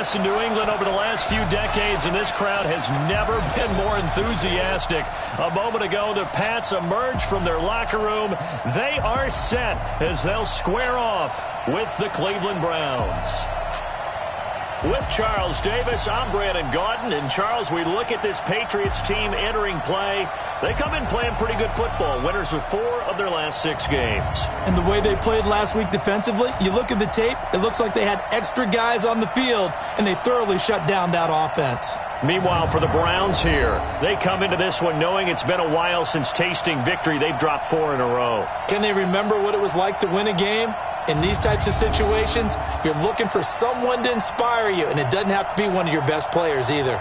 success in New England over the last few decades, and this crowd has never been more enthusiastic. A moment ago, the Pats emerged from their locker room. They are set as they'll square off with the Cleveland Browns. With Charles Davis, I'm Brandon Gaudin. And, Charles, we look at this Patriots team entering play. They come in playing pretty good football. Winners of 4 of their last 6 games. And the way they played last week defensively, you look at the tape, it looks like they had extra guys on the field, and they thoroughly shut down that offense. Meanwhile, for the Browns here, they come into this one knowing it's been a while since tasting victory. They've dropped 4 in a row. Can they remember what it was like to win a game? In these types of situations, you're looking for someone to inspire you, and it doesn't have to be one of your best players either.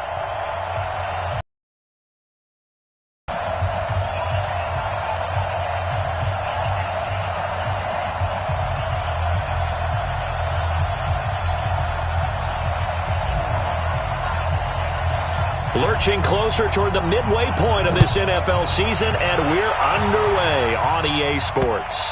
Lurching closer toward the midway point of this NFL season, and we're underway on EA Sports.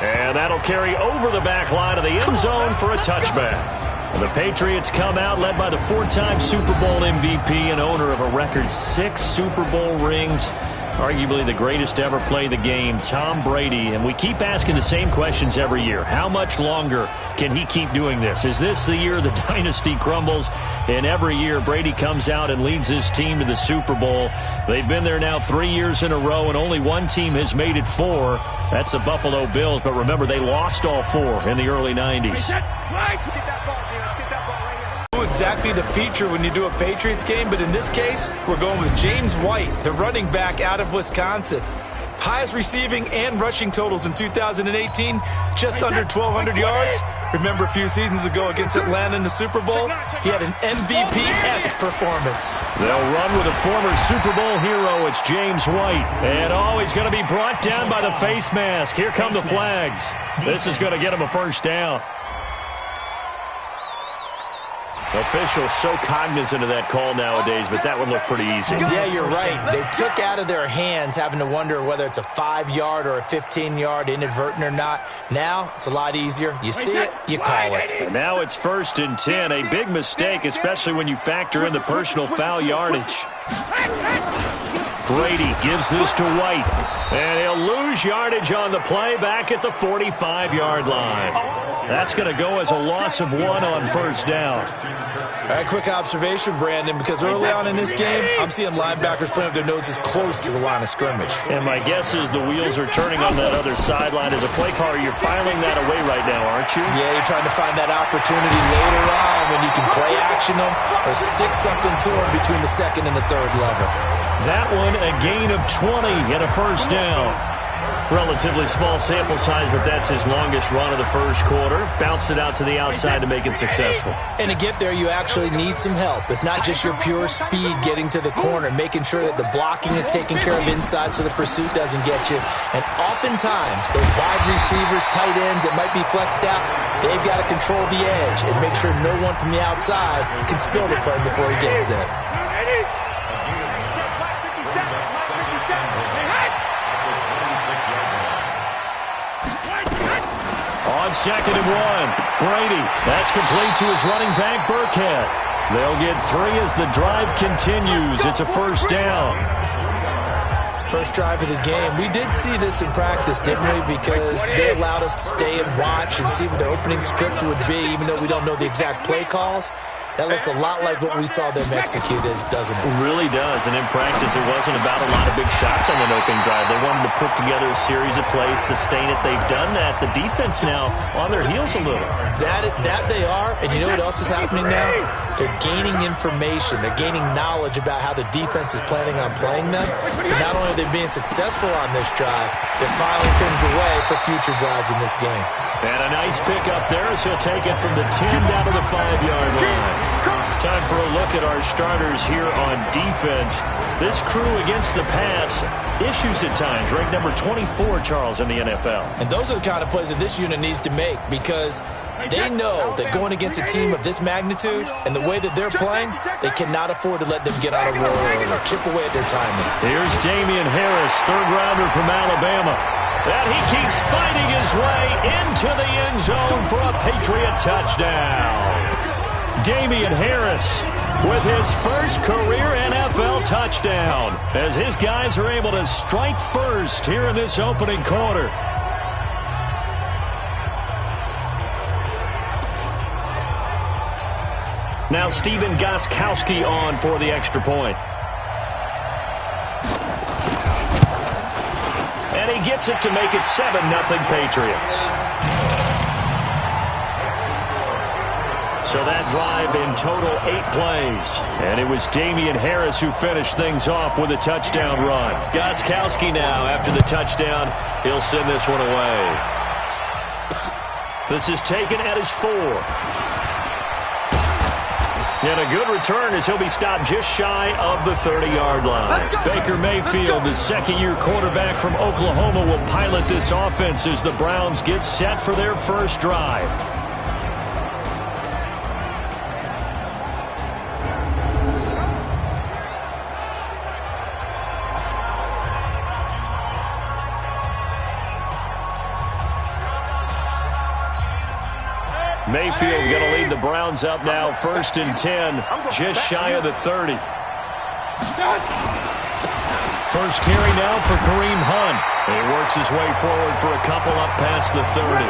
And that'll carry over the back line of the end zone for a touchback. The Patriots come out led by the 4-time Super Bowl MVP and owner of a record 6 Super Bowl rings. Arguably the greatest to ever play the game, Tom Brady. And we keep asking the same questions every year. How much longer can he keep doing this? Is this the year the dynasty crumbles? And every year Brady comes out and leads his team to the Super Bowl. They've been there now 3 years in a row, and only one team has made it 4. That's the Buffalo Bills. But remember, they lost all 4 in the early 90s. Exactly the feature when you do a Patriots game, but in this case, we're going with James White, the running back out of Wisconsin. Highest receiving and rushing totals in 2018, just under 1,200 yards. Remember a few seasons ago against Atlanta in the Super Bowl? He had an MVP-esque performance. They'll run with a former Super Bowl hero. It's James White. And he's going to be brought down by the face mask. Here come the flags. This is going to get him a first down. Officials so cognizant of that call nowadays, but that would look pretty easy. Yeah, you're right. They took out of their hands having to wonder whether it's a 5-yard or a 15-yard, inadvertent or not. Now, it's a lot easier. You see it, you call it. And now it's 1st and 10. A big mistake, especially when you factor in the personal foul yardage. Brady gives this to White. And he'll lose yardage on the play back at the 45-yard line. That's going to go as a loss of 1 on first down. All right, quick observation, Brandon, because early on in this game, I'm seeing linebackers playing with their noses close to the line of scrimmage. And my guess is the wheels are turning on that other sideline. As a play caller, you're filing that away right now, aren't you? Yeah, you're trying to find that opportunity later on when you can play action them or stick something to them between the 2nd and the 3rd level. That one, a gain of 20 and a first down. Relatively small sample size, but that's his longest run of the first quarter. Bounced it out to the outside to make it successful. And to get there, you actually need some help. It's not just your pure speed getting to the corner, making sure that the blocking is taken care of inside so the pursuit doesn't get you. And oftentimes, those wide receivers, tight ends that might be flexed out, they've got to control the edge and make sure no one from the outside can spill the play before he gets there. On 2nd and 1, Brady. That's complete to his running back, Burkhead. They'll get 3 as the drive continues. It's a first down. First drive of the game. We did see this in practice, didn't we? Because they allowed us to stay and watch and see what their opening script would be, even though we don't know the exact play calls. That looks a lot like what we saw them execute, doesn't it? It really does. And in practice, it wasn't about a lot of big shots on that opening drive. They wanted to put together a series of plays, sustain it. They've done that. The defense now on their heels a little. That they are. And you know what else is happening now? They're gaining information. They're gaining knowledge about how the defense is planning on playing them. So not only are they being successful on this drive, they're filing things away for future drives in this game. And a nice pick up there as he'll take it from the 10 down to the 5-yard line. Time for a look at our starters here on defense. This crew against the pass, issues at times. Ranked number 24, Charles, in the NFL. And those are the kind of plays that this unit needs to make because they know that going against a team of this magnitude and the way that they're playing, they cannot afford to let them get on a roll or chip away at their timing. Here's Damian Harris, third-rounder from Alabama. And he keeps fighting his way into the end zone for a Patriot touchdown. Damien Harris with his first career NFL touchdown as his guys are able to strike first here in this opening quarter. Now Stephen Gostkowski on for the extra point. And he gets it to make it 7-0 Patriots. So that drive in total 8 plays. And it was Damien Harris who finished things off with a touchdown run. Gostkowski now, after the touchdown, he'll send this one away. This is taken at his 4. And a good return as he'll be stopped just shy of the 30-yard line. Baker Mayfield, the second-year quarterback from Oklahoma, will pilot this offense as the Browns get set for their first drive. Mayfield going to lead the Browns up now, 1st and 10, just shy of the 30. First carry now for Kareem Hunt. He works his way forward for a couple up past the 30.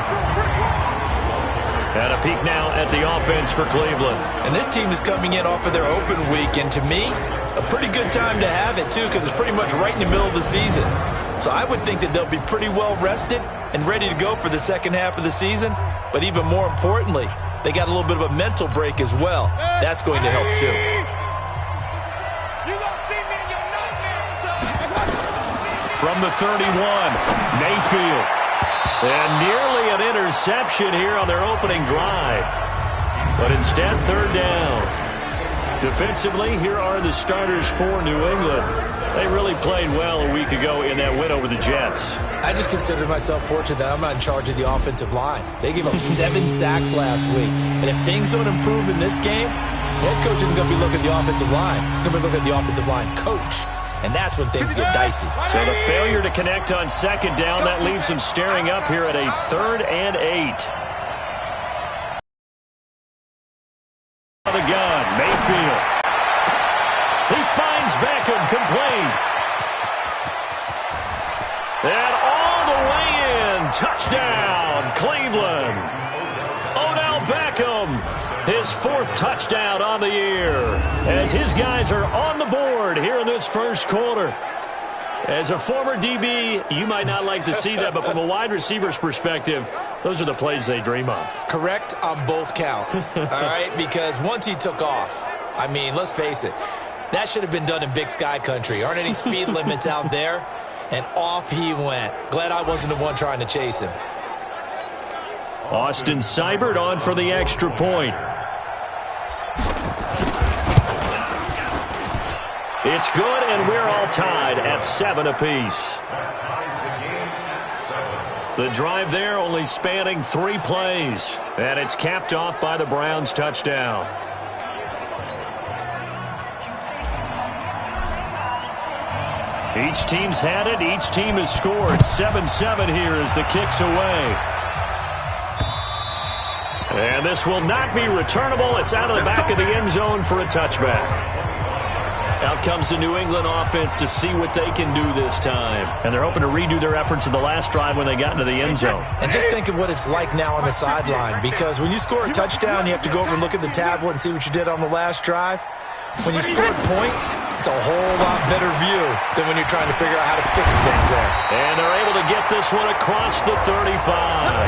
And a peek now at the offense for Cleveland. And this team is coming in off of their open week, and to me, a pretty good time to have it, too, because it's pretty much right in the middle of the season. So I would think that they'll be pretty well rested and ready to go for the second half of the season. But even more importantly, they got a little bit of a mental break as well. That's going to help, too. From the 31, Mayfield. And nearly an interception here on their opening drive. But instead, 3rd down. Defensively, here are the starters for New England. They really played well a week ago in that win over the Jets. I just consider myself fortunate that I'm not in charge of the offensive line. They gave up 7 sacks last week. And if things don't improve in this game, the head coach isn't going to be looking at the offensive line. He's going to be looking at the offensive line coach. And that's when things get dicey. So the failure to connect on 2nd down, that leaves him staring up here at a 3rd and 8. The gun, Mayfield. He finds Beckham complete. And all the way in, touchdown, Cleveland. Odell Beckham, his 4th touchdown on the year, as his guys are on the board here in this first quarter. As a former DB, you might not like to see that, but from a wide receiver's perspective, those are the plays they dream of. Correct on both counts, all right? Because once he took off, I mean, let's face it, that should have been done in Big Sky country. Aren't any speed limits out there? And off he went. Glad I wasn't the one trying to chase him. Austin Seibert on for the extra point. It's good, and we're all tied at 7 apiece. The drive there only spanning 3 plays, and it's capped off by the Browns' touchdown. Each team's had it. Each team has scored. 7-7 here as the kick's away. And this will not be returnable. It's out of the back of the end zone for a touchback. Out comes the New England offense to see what they can do this time. And they're hoping to redo their efforts in the last drive when they got into the end zone. And just think of what it's like now on the sideline, because when you score a touchdown, you have to go over and look at the tablet and see what you did on the last drive. When you scored points, it's a whole lot better view than when you're trying to figure out how to fix things there. And they're able to get this one across the 35.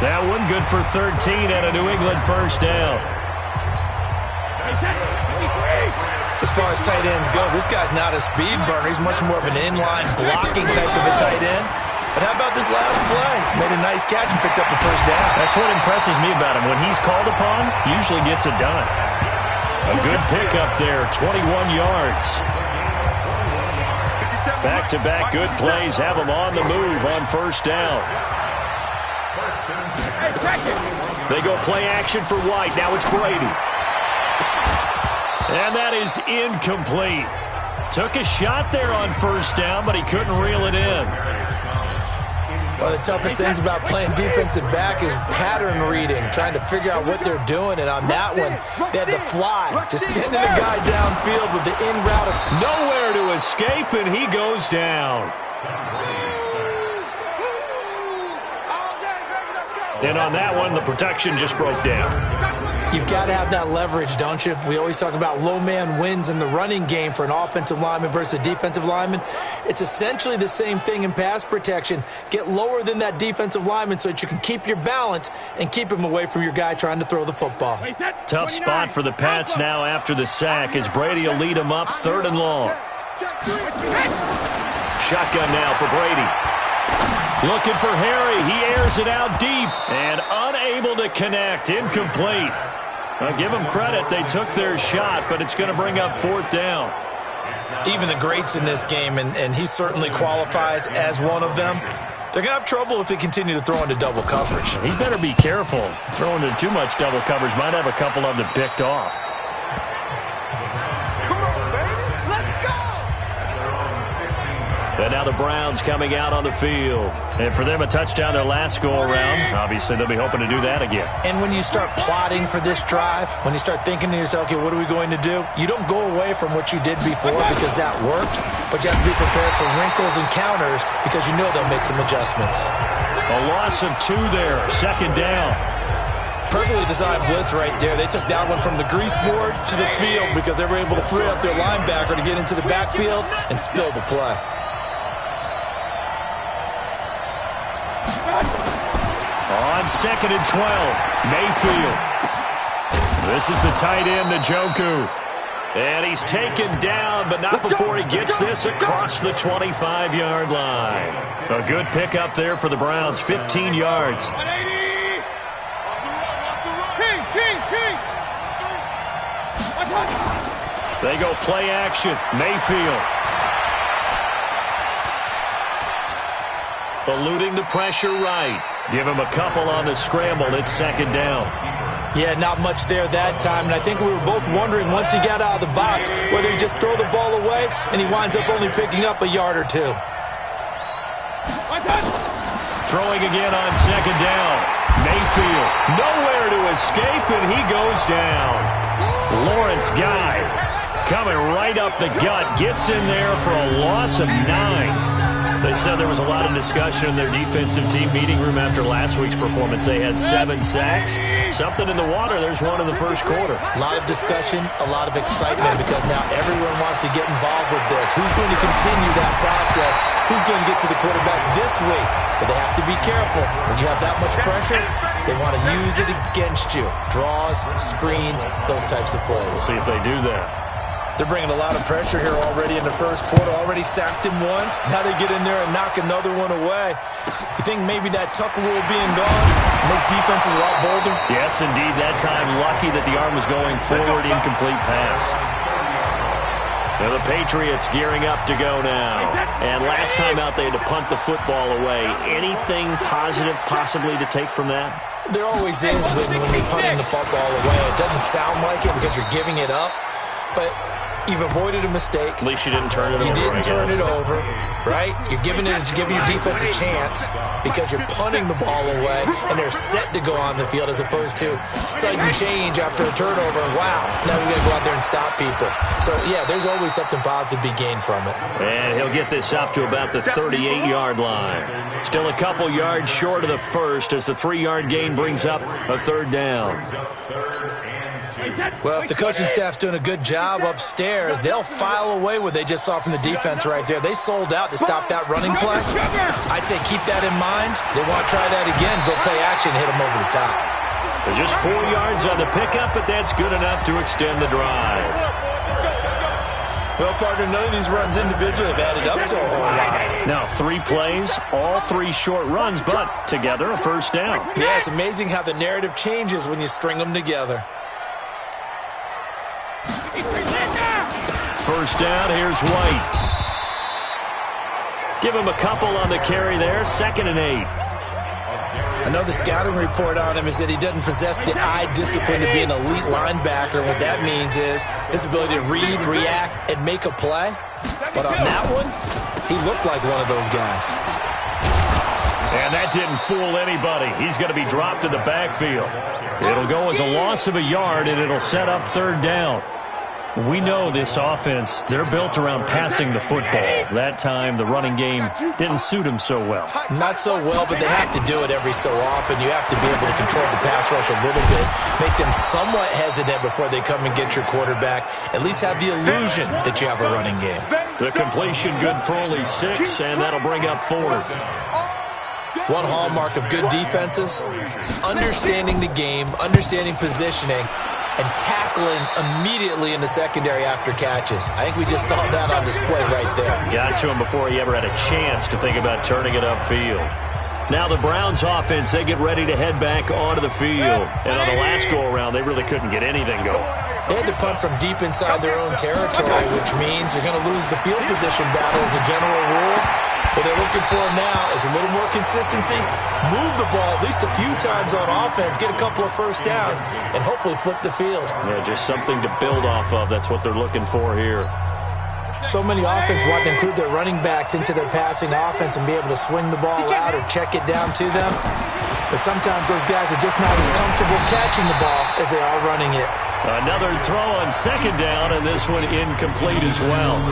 That one good for 13 and a New England first down. As far as tight ends go, this guy's not a speed burner. He's much more of an inline blocking type of a tight end. But how about this last play? Made a nice catch and picked up a first down. That's what impresses me about him. When he's called upon, usually gets it done. A good pickup there, 21 yards. Back-to-back good plays have him on the move on first down. They go play action for White. Now it's Brady. And that is incomplete. Took a shot there on first down, but he couldn't reel it in. One of the toughest things about playing defensive back is pattern reading, trying to figure out what they're doing. And on that one, they had the fly, just sending a guy downfield with the in route. Nowhere to escape, and he goes down. And on that one, the protection just broke down. You've got to have that leverage, don't you? We always talk about low man wins in the running game for an offensive lineman versus a defensive lineman. It's essentially the same thing in pass protection. Get lower than that defensive lineman so that you can keep your balance and keep him away from your guy trying to throw the football. Tough spot for the Pats now after the sack as Brady will lead them up 3rd and long. Shotgun now for Brady. Looking for Harry. He airs it out deep and unable to connect. Incomplete. I'll give them credit. They took their shot, but it's going to bring up 4th down. Even the greats in this game, and he certainly qualifies as one of them, they're going to have trouble if they continue to throw into double coverage. He better be careful. Throwing into too much double coverage might have a couple of them picked off. And now the Browns coming out on the field. And for them, a touchdown their last go-around. Obviously, they'll be hoping to do that again. And when you start plotting for this drive, when you start thinking to yourself, okay, what are we going to do? You don't go away from what you did before because that worked, but you have to be prepared for wrinkles and counters because you know they'll make some adjustments. A loss of 2 there, 2nd down. Perfectly designed blitz right there. They took that one from the grease board to the field because they were able to free up their linebacker to get into the backfield and spill the play. On 2nd and 12, Mayfield. This is the tight end, Njoku. And he's taken down, but not before he gets this across the 25-yard line. A good pickup there for the Browns, 15 yards. They go play action. Mayfield. Eluding the pressure right. Give him a couple on the scramble. It's 2nd down. Yeah, not much there that time. And I think we were both wondering once he got out of the box whether he just throw the ball away and he winds up only picking up a yard or 2. Throwing again on 2nd down. Mayfield. Nowhere to escape, and he goes down. Lawrence Guy coming right up the gut. Gets in there for a loss of 9. They said there was a lot of discussion in their defensive team meeting room after last week's performance. They had 7 sacks. Something in the water. There's one in the first quarter. A lot of discussion, a lot of excitement because now everyone wants to get involved with this. Who's going to continue that process? Who's going to get to the quarterback this week? But they have to be careful. When you have that much pressure, they want to use it against you. Draws, screens, those types of plays. We'll see if they do that. They're bringing a lot of pressure here already in the first quarter. Already sacked him once. Now they get in there and knock another one away. You think maybe that Tucker rule being gone makes defenses a lot bolder? Yes, indeed. That time, lucky that the arm was going forward. Incomplete pass. Now the Patriots gearing up to go now. And last time out, they had to punt the football away. Anything positive possibly to take from that? There always is when you're punting the football away. It doesn't sound like it because you're giving it up. But you've avoided a mistake. At least you didn't turn it over. You didn't turn it over, right? You're giving your defense a chance because you're punting the ball away, and they're set to go on the field as opposed to sudden change after a turnover. Wow, now we got to go out there and stop people. So, yeah, there's always something positive to be gained from it. And he'll get this up to about the 38-yard line. Still a couple yards short of the first as the 3-yard gain brings up a 3rd down. Well, if the coaching staff's doing a good job upstairs, they'll file away what they just saw from the defense right there. They sold out to stop that running play. I'd say keep that in mind. They want to try that again. Go play action, hit them over the top. They're just 4 yards on the pickup, but that's good enough to extend the drive. Well, partner, none of these runs individually have added up to a whole lot. Now, 3 plays, all 3 short runs, but together a 1st down. Yeah, it's amazing how the narrative changes when you string them together. 1st down, here's White. Give him a couple on the carry there, 2nd and 8. I know the scouting report on him is that he doesn't possess the eye discipline to be an elite linebacker. What that means is his ability to read, react, and make a play. But on that one, he looked like one of those guys. And that didn't fool anybody. He's going to be dropped in the backfield. It'll go as a loss of a yard, and it'll set up third down. We know this offense, they're built around passing the football. That time, the running game didn't suit them so well. Not so well, but they have to do it every so often. You have to be able to control the pass rush a little bit, make them somewhat hesitant before they come and get your quarterback. At least have the illusion that you have a running game. The completion good for only 6, and that'll bring up fourth. One hallmark of good defenses is understanding the game, understanding positioning, and tackling immediately in the secondary after catches. I think we just saw that on display right there. Got to him before he ever had a chance to think about turning it upfield. Now the Browns offense, they get ready to head back onto the field. And on the last go-around, they really couldn't get anything going. They had to punt from deep inside their own territory, which means you're going to lose the field position battle as a general rule. What they're looking for now is a little more consistency, move the ball at least a few times on offense, get a couple of first downs, and hopefully flip the field. Yeah, just something to build off of. That's what they're looking for here. So many offense want to include their running backs into their passing offense and be able to swing the ball out or check it down to them. But sometimes those guys are just not as comfortable catching the ball as they are running it. Another throw on second down, and this one incomplete as well.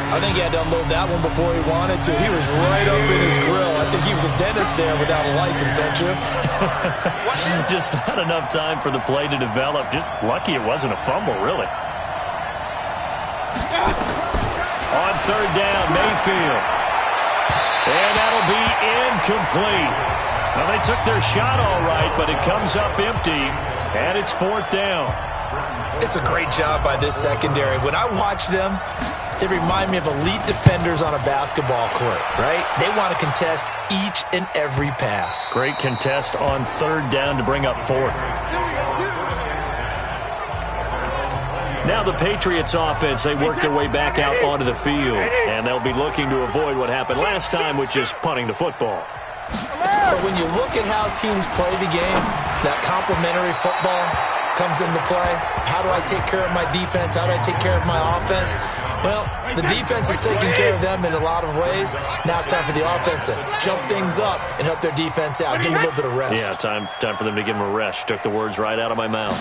I think he had to unload that one before he wanted to. He was right up in his grill. I think he was a dentist there without a license, don't you? Just not enough time for the play to develop. Just lucky it wasn't a fumble, really. On third down, Mayfield. And that'll be incomplete. Now, they took their shot all right, but it comes up empty, and it's fourth down. It's a great job by this secondary. When I watch them, they remind me of elite defenders on a basketball court, right? They want to contest each and every pass. Great contest on third down to bring up fourth. Now the Patriots offense, they work their way back out onto the field, and they'll be looking to avoid what happened last time, which is punting the football. But when you look at how teams play the game, that complementary football comes into play. How do I take care of my defense? How do I take care of my offense? Well, the defense is taking care of them in a lot of ways. Now it's time for the offense to jump things up and help their defense out. Give them a little bit of rest. Yeah, time for them to give them a rest. Took the words right out of my mouth.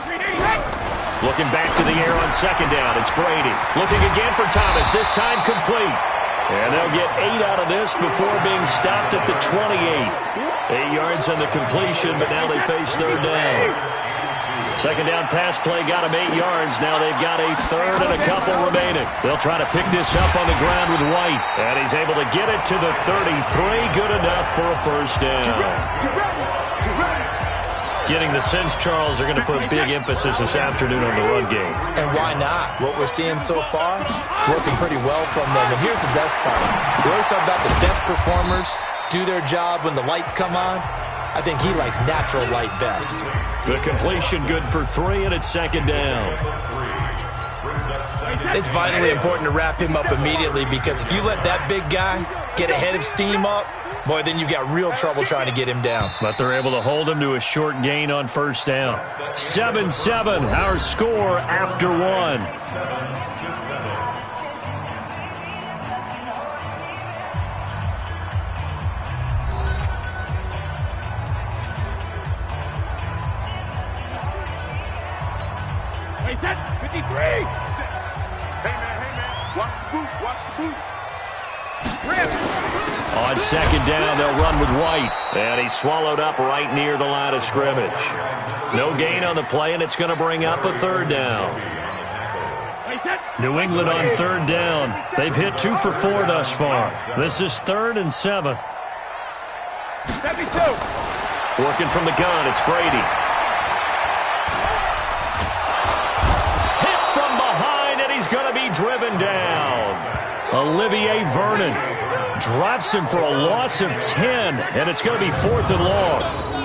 Looking back to the air on second down. It's Brady. Looking again for Thomas. This time complete. And they'll get 8 out of this before being stopped at the 28. 8 yards on the completion, but now they face third down. Second down pass play got them 8 yards. Now they've got a third and a couple remaining. They'll try to pick this up on the ground with White. And he's able to get it to the 33. Good enough for a first down. Getting the sense, Charles, are going to put a big emphasis this afternoon on the run game. And why not? What we're seeing so far, working pretty well from them. And here's the best part. We always talk about the best performers do their job when the lights come on. I think he likes natural light best. The completion good for 3, and it's second down. It's vitally important to wrap him up immediately, because if you let that big guy get a head of steam up, boy, then you've got real trouble trying to get him down. But they're able to hold him to a short gain on first down. 7-7, our score after 1. Wait, that's 53! Hey, man, watch the boot. On second down, they'll run with White. And he's swallowed up right near the line of scrimmage. No gain on the play, and it's going to bring up a third down. New England on third down. They've hit 2 for 4 thus far. This is 3rd and 7. Working from the gun, it's Brady. Going to be driven down. Olivier Vernon drops him for a loss of 10, and it's going to be 4th and long.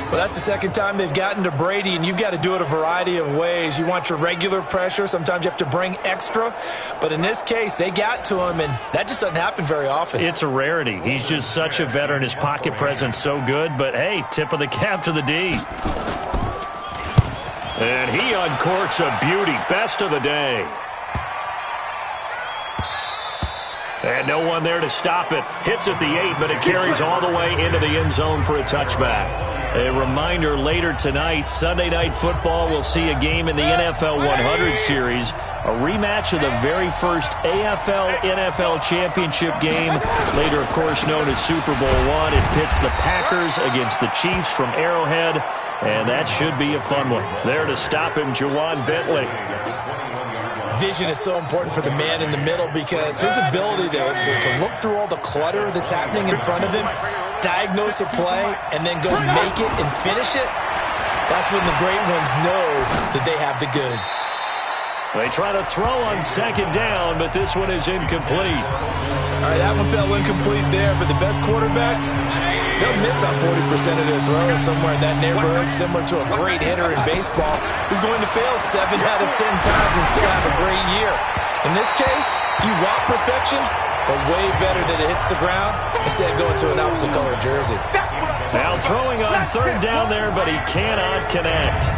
Well, that's the second time they've gotten to Brady, and you've got to do it a variety of ways. You want your regular pressure. Sometimes you have to bring extra. But in this case, they got to him, and that just doesn't happen very often. It's a rarity. He's just such a veteran. His pocket presence so good. But, hey, tip of the cap to the D. And he uncorks a beauty. Best of the day. And no one there to stop it. Hits at the 8, but it carries all the way into the end zone for a touchback. A reminder, later tonight, Sunday Night Football will see a game in the NFL 100 series, a rematch of the very first AFL-NFL championship game, later, of course, known as Super Bowl I. It pits the Packers against the Chiefs from Arrowhead, and that should be a fun one. There to stop him, Juwan Bentley. Vision is so important for the man in the middle because his ability to look through all the clutter that's happening in front of him, diagnose a play, and then go make it and finish it, that's when the great ones know that they have the goods. They try to throw on second down, but this one is incomplete. All right, that one fell incomplete there, but the best quarterbacks, they'll miss on 40% of their throws somewhere in that neighborhood, similar to a great hitter in baseball who's going to fail 7 out of 10 times and still have a great year. In this case, you want perfection, but way better that it hits the ground instead of going to an opposite color jersey. Now throwing on third down there, but he cannot connect.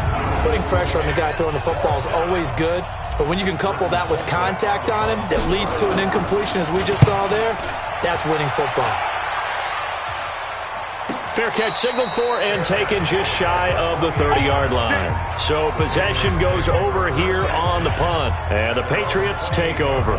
Putting pressure on the guy throwing the football is always good, but when you can couple that with contact on him that leads to an incompletion, as we just saw there, that's winning football. Fair catch signaled for and taken just shy of the 30-yard line. So possession goes over here on the punt, and the Patriots take over.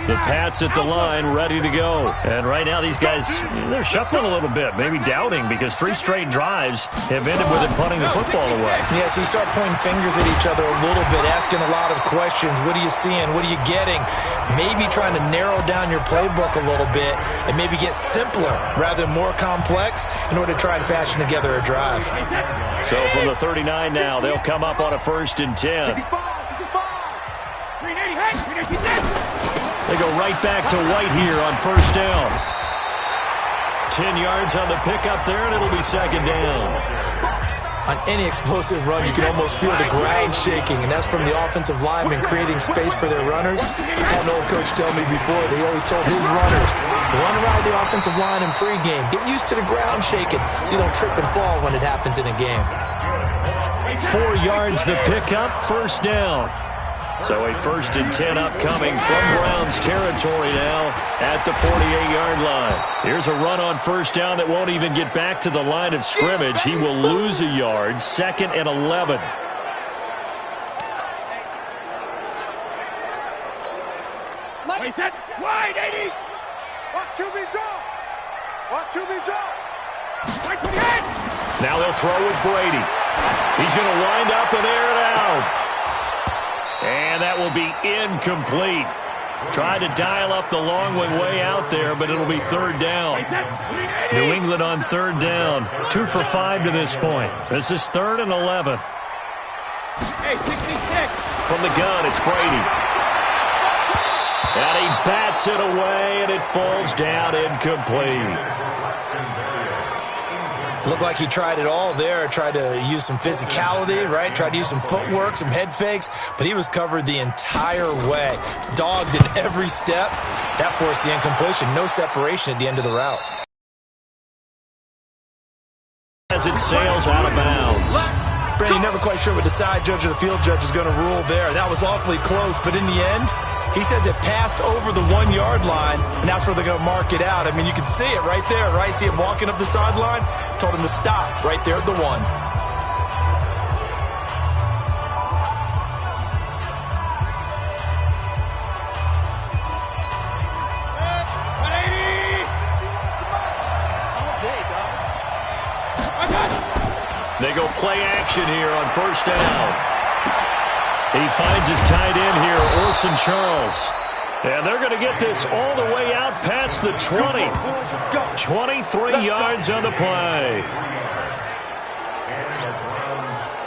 The Pats at the line, ready to go. And right now these guys, they're shuffling a little bit, maybe doubting, because 3 straight drives have ended with them punting the football away. Yeah, so you start pointing fingers at each other a little bit, asking a lot of questions. What are you seeing? What are you getting? Maybe trying to narrow down your playbook a little bit and maybe get simpler rather than more complex in order to try and fashion together a drive. So from the 39 now, they'll come up on a 1st and 10. They go right back to White here on 1st down. 10 yards on the pickup there, and it'll be 2nd down. On any explosive run, you can almost feel the ground shaking, and that's from the offensive linemen creating space for their runners. I had an old coach tell me before, they always told his runners, run around the offensive line in pregame. Get used to the ground shaking so you don't trip and fall when it happens in a game. 4 yards the pickup, 1st down. So a 1st and 10 upcoming from Browns territory now at the 48-yard line. Here's a run on 1st down that won't even get back to the line of scrimmage. He will lose a yard, 2nd and 11. Wait, set, wide, 80. Watch QB draw. Watch QB draw. Right for the head. Now they'll throw with Brady. He's going to wind up and air it out. And that will be incomplete. Tried to dial up the long one way out there, but it'll be 3rd down. New England on 3rd down. 2 for 5 to this point. This is 3rd and 11. Hey, 66. From the gun, it's Brady. And he bats it away, and it falls down incomplete. Looked like he tried it all there, tried to use some physicality, right? Tried to use some footwork, some head fakes, but he was covered the entire way. Dogged in every step. That forced the incompletion. No separation at the end of the route. As it sails out of bounds. Brady, never quite sure what the side judge or the field judge is going to rule there. That was awfully close, but in the end, he says it passed over the 1-yard line, and that's where they're going to mark it out. I mean, you can see it right there, right? See him walking up the sideline? Told him to stop right there at the 1. They go play action here on 1st down. He finds his tight end here, Orson Charles. And they're going to get this all the way out past the 20. 23 yards on the play.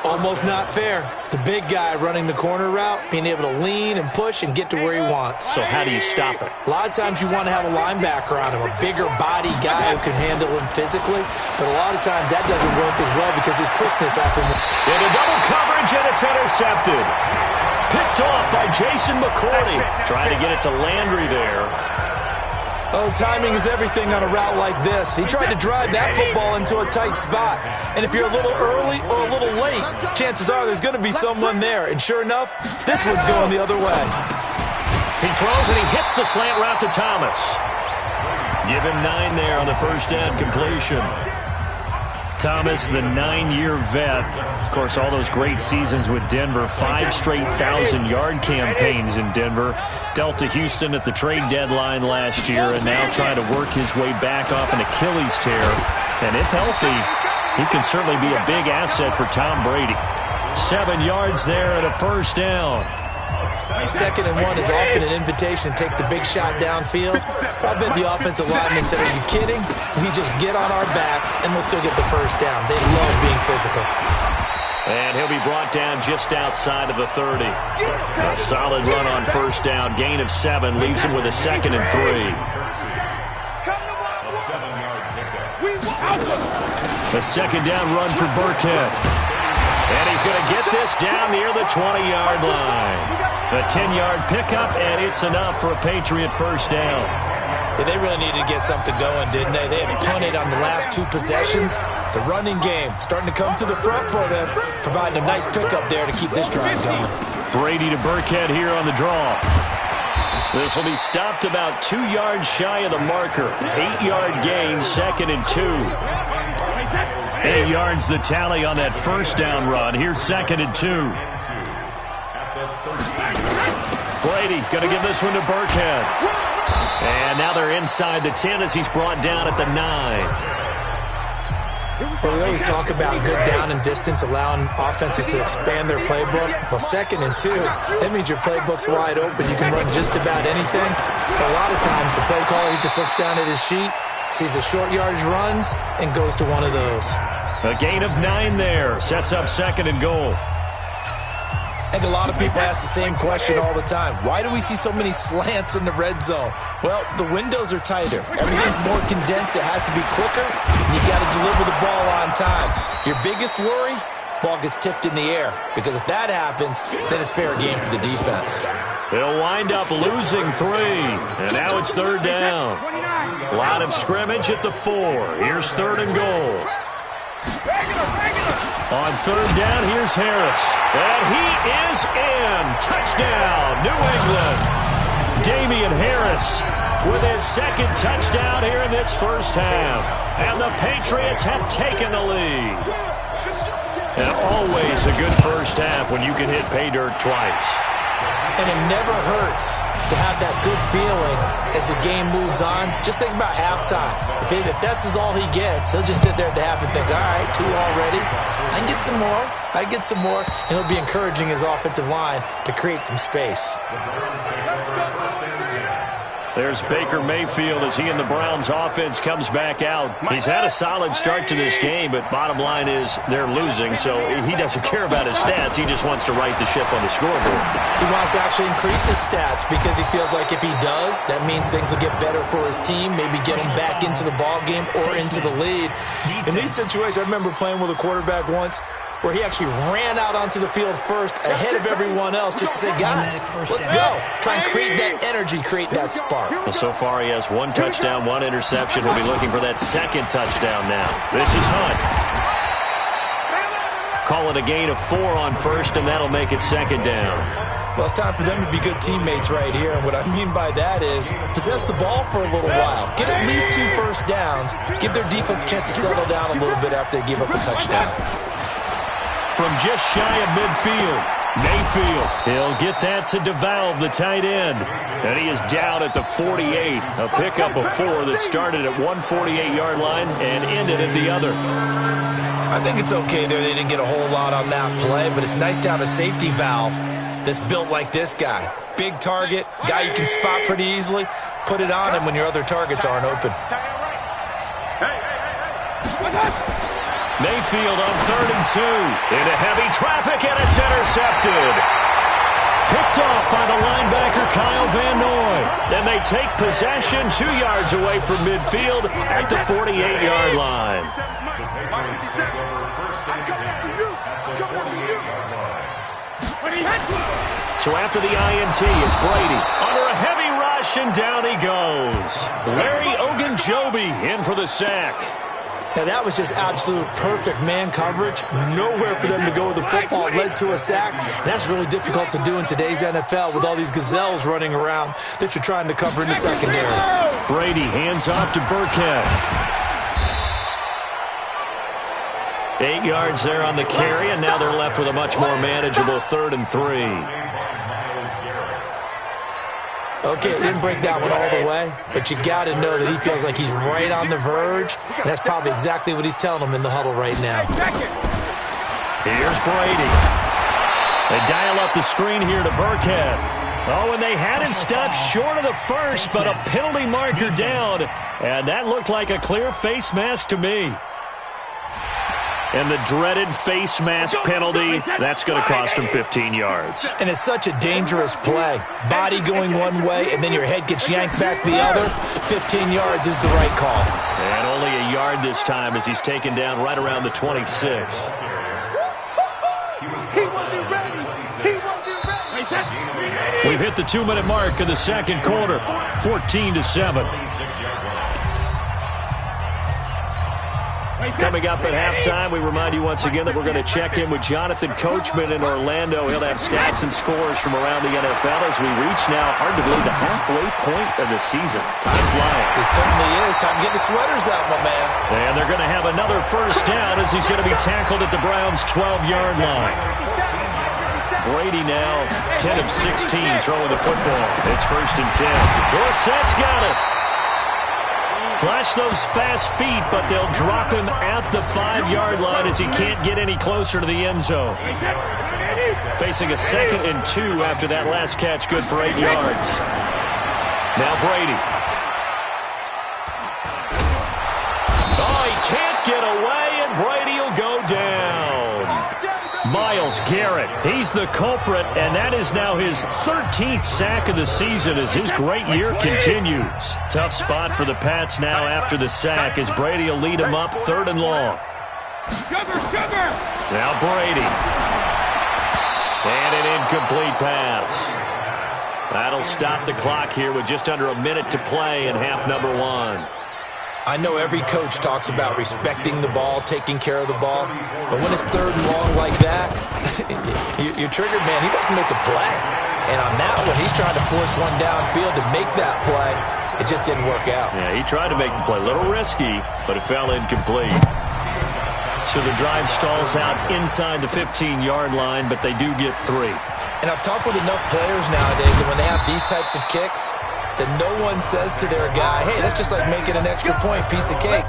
Almost not fair. The big guy running the corner route, being able to lean and push and get to where he wants. So how do you stop it? A lot of times you want to have a linebacker on him, a bigger body guy who can handle him physically. But a lot of times that doesn't work as well because his quickness often... Into double coverage, and it's intercepted. Picked off by Jason McCourty. Trying to get it to Landry there. Oh, timing is everything on a route like this. He tried to drive that football into a tight spot. And if you're a little early or a little late, chances are there's going to be someone there. And sure enough, this one's going the other way. He throws and he hits the slant route to Thomas. Give him 9 there on the first down completion. Thomas, the 9-year vet. Of course, all those great seasons with Denver. 5 straight 1,000-yard campaigns in Denver. Dealt to Houston at the trade deadline last year and now trying to work his way back off an Achilles tear. And if healthy, he can certainly be a big asset for Tom Brady. 7 yards there and a first down. 2nd and 1 is often an invitation to take the big shot downfield. I bet the offensive lineman said, are you kidding? We just get on our backs and let's go get the first down. They love being physical. And he'll be brought down just outside of the 30. A solid run on first down. Gain of 7 leaves him with a 2nd and 3. A 2nd down run for Burkhead. And he's going to get this down near the 20-yard line. A 10-yard pickup, and it's enough for a Patriot first down. Yeah, they really needed to get something going, didn't they? They had punted on the last 2 possessions. The running game starting to come to the front for them, providing a nice pickup there to keep this drive going. Brady to Burkhead here on the draw. This will be stopped about 2 yards shy of the marker. 8-yard gain, 2nd and 2. 8 yards the tally on that first down run. Here's 2nd and 2. Brady going to give this one to Burkhead. And now they're inside the 10 as he's brought down at the 9. Well, we always talk about good down and distance, allowing offenses to expand their playbook. Well, 2nd and 2, that means your playbook's wide open. You can run just about anything. But a lot of times, the play caller, he just looks down at his sheet, sees the short yardage runs, and goes to one of those. A gain of 9 there. Sets up 2nd and goal. I think a lot of people ask the same question all the time. Why do we see so many slants in the red zone? Well, the windows are tighter. Everything's more condensed. It has to be quicker. And you got to deliver the ball on time. Your biggest worry? Ball gets tipped in the air. Because if that happens, then it's fair game for the defense. They'll wind up losing 3. And now it's 3rd down. A lot of scrimmage at the 4. Here's 3rd and goal. On 3rd down, here's Harris. And he is in. Touchdown, New England. Damian Harris with his 2nd touchdown here in this first half. And the Patriots have taken the lead. And always a good first half when you can hit pay dirt twice. And it never hurts to have that good feeling as the game moves on. Just think about halftime. If that's all he gets, he'll just sit there at the half and think, all right, 2 already. I can get some more. I get some more. And he'll be encouraging his offensive line to create some space. There's Baker Mayfield as he and the Browns offense comes back out. He's had a solid start to this game, but bottom line is they're losing, so he doesn't care about his stats. He just wants to right the ship on the scoreboard. He wants to actually increase his stats because he feels like if he does, that means things will get better for his team, maybe get him back into the ball game or into the lead. In these situations, I remember playing with a quarterback once where he actually ran out onto the field first ahead of everyone else just to say, guys, let's go. Try and create that energy, create that spark. Well, so far he has 1 touchdown, 1 interception. He'll be looking for that 2nd touchdown now. This is Hunt. Call it a gain of 4 on 1st, and that'll make it 2nd down. Well, it's time for them to be good teammates right here. And what I mean by that is possess the ball for a little while. Get at least 2 first downs. Give their defense a chance to settle down a little bit after they give up a touchdown. From just shy of midfield, Mayfield. He'll get that to DeValve, the tight end. And he is down at the 48. A pickup of 4 that started at 148-yard line and ended at the other. I think it's okay there. They didn't get a whole lot on that play, but it's nice to have a safety valve that's built like this guy. Big target, guy you can spot pretty easily. Put it on him when your other targets aren't open. Mayfield on 3rd and 2. Into heavy traffic, and it's intercepted. Picked off by the linebacker, Kyle Van Noy. Then they take possession 2 yards away from midfield at the 48-yard line. So after the INT, it's Brady. Under a heavy rush, and down he goes. Larry Ogunjobi in for the sack. Now, that was just absolute perfect man coverage. Nowhere for them to go with the football. Led to a sack. And that's really difficult to do in today's NFL with all these gazelles running around that you're trying to cover in the secondary. Brady hands off to Burkhead. 8 yards there on the carry, and now they're left with a much more manageable 3rd and 3. Okay, it didn't break that one all the way, but you got to know that he feels like he's right on the verge, and that's probably exactly what he's telling them in the huddle right now. Here's Brady. They dial up the screen here to Burkhead. Oh, and they had him stopped short of the first, but a penalty marker down, and that looked like a clear face mask to me. And the dreaded face mask penalty, that's going to cost him 15 yards. And it's such a dangerous play. Body going one way, and then your head gets yanked back the other. 15 yards is the right call. And only a yard this time as he's taken down right around the 26. He wasn't ready. He wasn't ready. We've hit the 2-minute mark of the second quarter, 14-7. Coming up at halftime, we remind you once again that we're going to check in with Jonathan Coachman in Orlando. He'll have stats and scores from around the NFL as we reach now, hard to believe, the halfway point of the season. Time flying. It certainly is. Time to get the sweaters out, my man. And they're going to have another first down as he's going to be tackled at the Browns' 12-yard line. Brady now 10 of 16 throwing the football. It's 1st and 10. Dorsett's got it. Flash those fast feet, but they'll drop him at the 5-yard line as he can't get any closer to the end zone. Facing a 2nd and 2 after that last catch, good for 8 yards. Now Brady. Oh, he can't get away, and Brady will go down. Myles Garrett, he's the culprit, and that is now his 13th sack of the season as his great year continues. Tough spot for the Pats now after the sack as Brady will lead him up 3rd and long. Now Brady. And an incomplete pass. That'll stop the clock here with just under a minute to play in half number 1. I know every coach talks about respecting the ball, taking care of the ball, but when it's 3rd and long like that, you're triggered, man. He wants to make a play. And on that one, he's trying to force one downfield to make that play. It just didn't work out. Yeah, he tried to make the play. A little risky, but it fell incomplete. So the drive stalls out inside the 15-yard line, but they do get 3. And I've talked with enough players nowadays that when they have these types of kicks, that no one says to their guy, hey, that's just like making an extra point, piece of cake.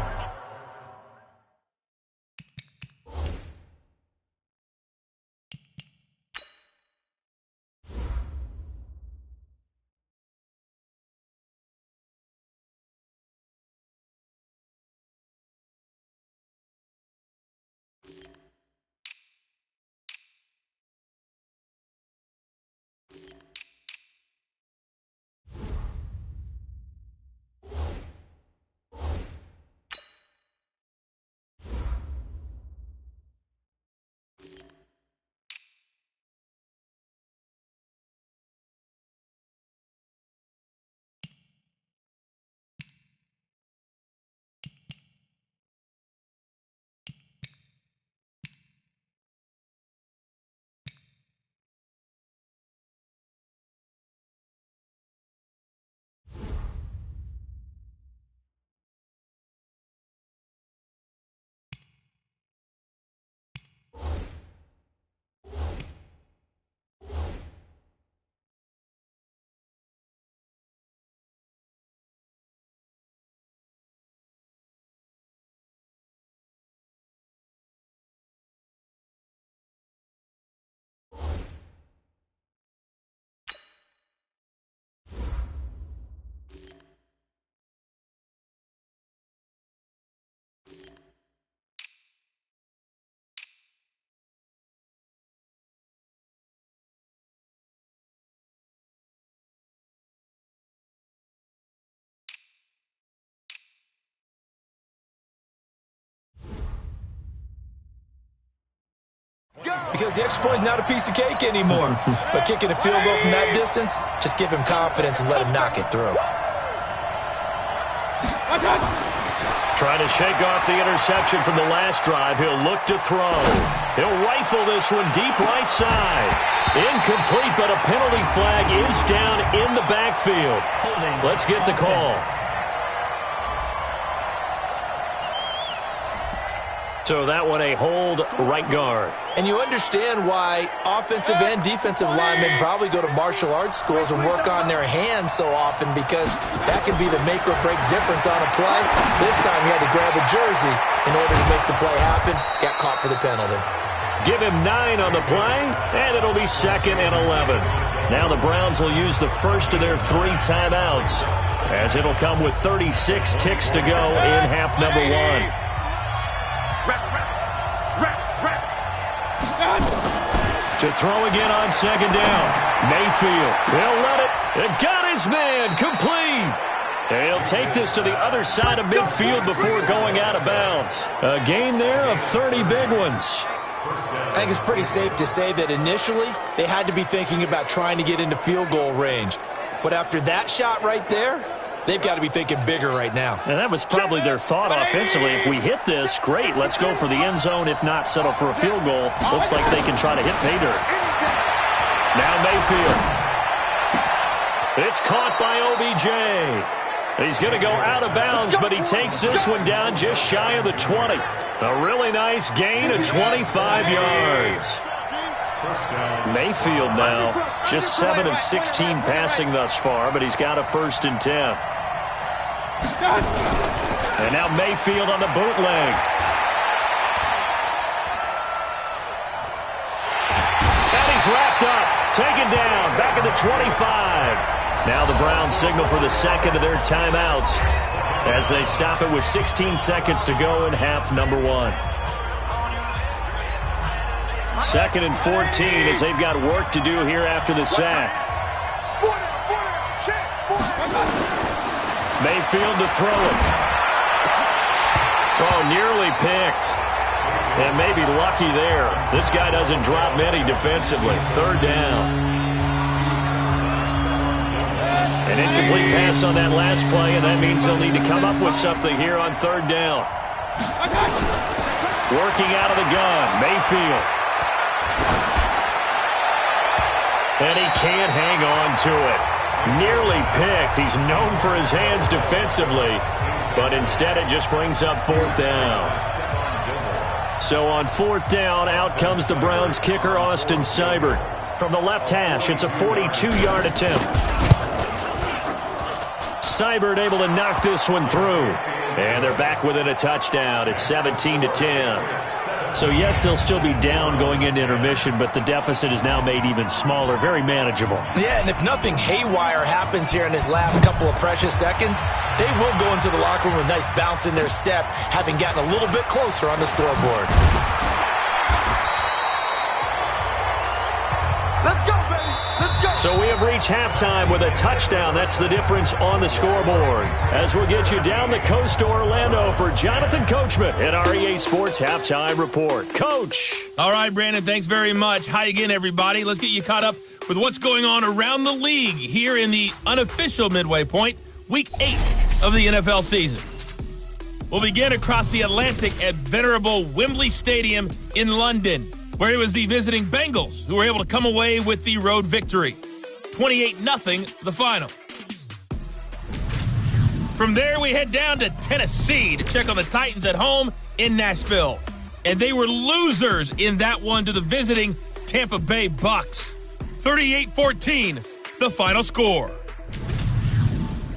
Because the extra point is not a piece of cake anymore. But kicking a field goal from that distance, just give him confidence and let him knock it through. Trying to shake off the interception from the last drive. He'll look to throw. He'll rifle this one deep right side. Incomplete, but a penalty flag is down in the backfield. Let's get the call. So that one a hold right guard. And you understand why offensive and defensive linemen probably go to martial arts schools and work on their hands so often, because that can be the make or break difference on a play. This time he had to grab a jersey in order to make the play happen. Got caught for the penalty. Give him 9 on the play, and it'll be 2nd and 11. Now the Browns will use the first of their 3 timeouts, as it'll come with 36 ticks to go in half number 1. To throw again on 2nd down. Mayfield, he'll let it. It got his man, complete. And he'll take this to the other side of midfield before going out of bounds. A gain there of 30 big ones. I think it's pretty safe to say that initially they had to be thinking about trying to get into field goal range. But after that shot right there, they've got to be thinking bigger right now. And that was probably their thought offensively. If we hit this, great, let's go for the end zone. If not, settle for a field goal. Looks like they can try to hit pay dirt. Now Mayfield. It's caught by OBJ. He's going to go out of bounds, but he takes this one down just shy of the 20. A really nice gain of 25 yards. Mayfield now just 7 of 16 passing thus far, but he's got a 1st and 10. And now Mayfield on the bootleg. And he's wrapped up, taken down, back at the 25. Now the Browns signal for the 2nd of their timeouts as they stop it with 16 seconds to go in half number 1. 2nd and 14 as they've got work to do here after the sack. Mayfield to throw it. Oh, nearly picked. And maybe lucky there. This guy doesn't drop many defensively. 3rd down. An incomplete pass on that last play, and that means they'll need to come up with something here on 3rd down. Working out of the gun, Mayfield. And he can't hang on to it. Nearly picked. He's known for his hands defensively, but instead it just brings up 4th down. So on 4th down, out comes the Browns kicker, Austin Seibert. From the left hash, it's a 42-yard attempt. Seibert able to knock this one through. And they're back within a touchdown. It's 17-10. So, yes, they'll still be down going into intermission, but the deficit is now made even smaller, very manageable. Yeah, and if nothing haywire happens here in his last couple of precious seconds, they will go into the locker room with a nice bounce in their step, having gotten a little bit closer on the scoreboard. Let's go, baby. Let's go. So we have reached halftime with a touchdown. That's the difference on the scoreboard. As we'll get you down the coast to Orlando for Jonathan Coachman at our EA Sports Halftime Report. Coach. All right, Brandon, thanks very much. Hi again, everybody. Let's get you caught up with what's going on around the league here in the unofficial midway point, Week 8 of the NFL season. We'll begin across the Atlantic at venerable Wembley Stadium in London, where it was the visiting Bengals who were able to come away with the road victory. 28-0 the final. From there, we head down to Tennessee to check on the Titans at home in Nashville. And they were losers in that one to the visiting Tampa Bay Bucks. 38-14, the final score.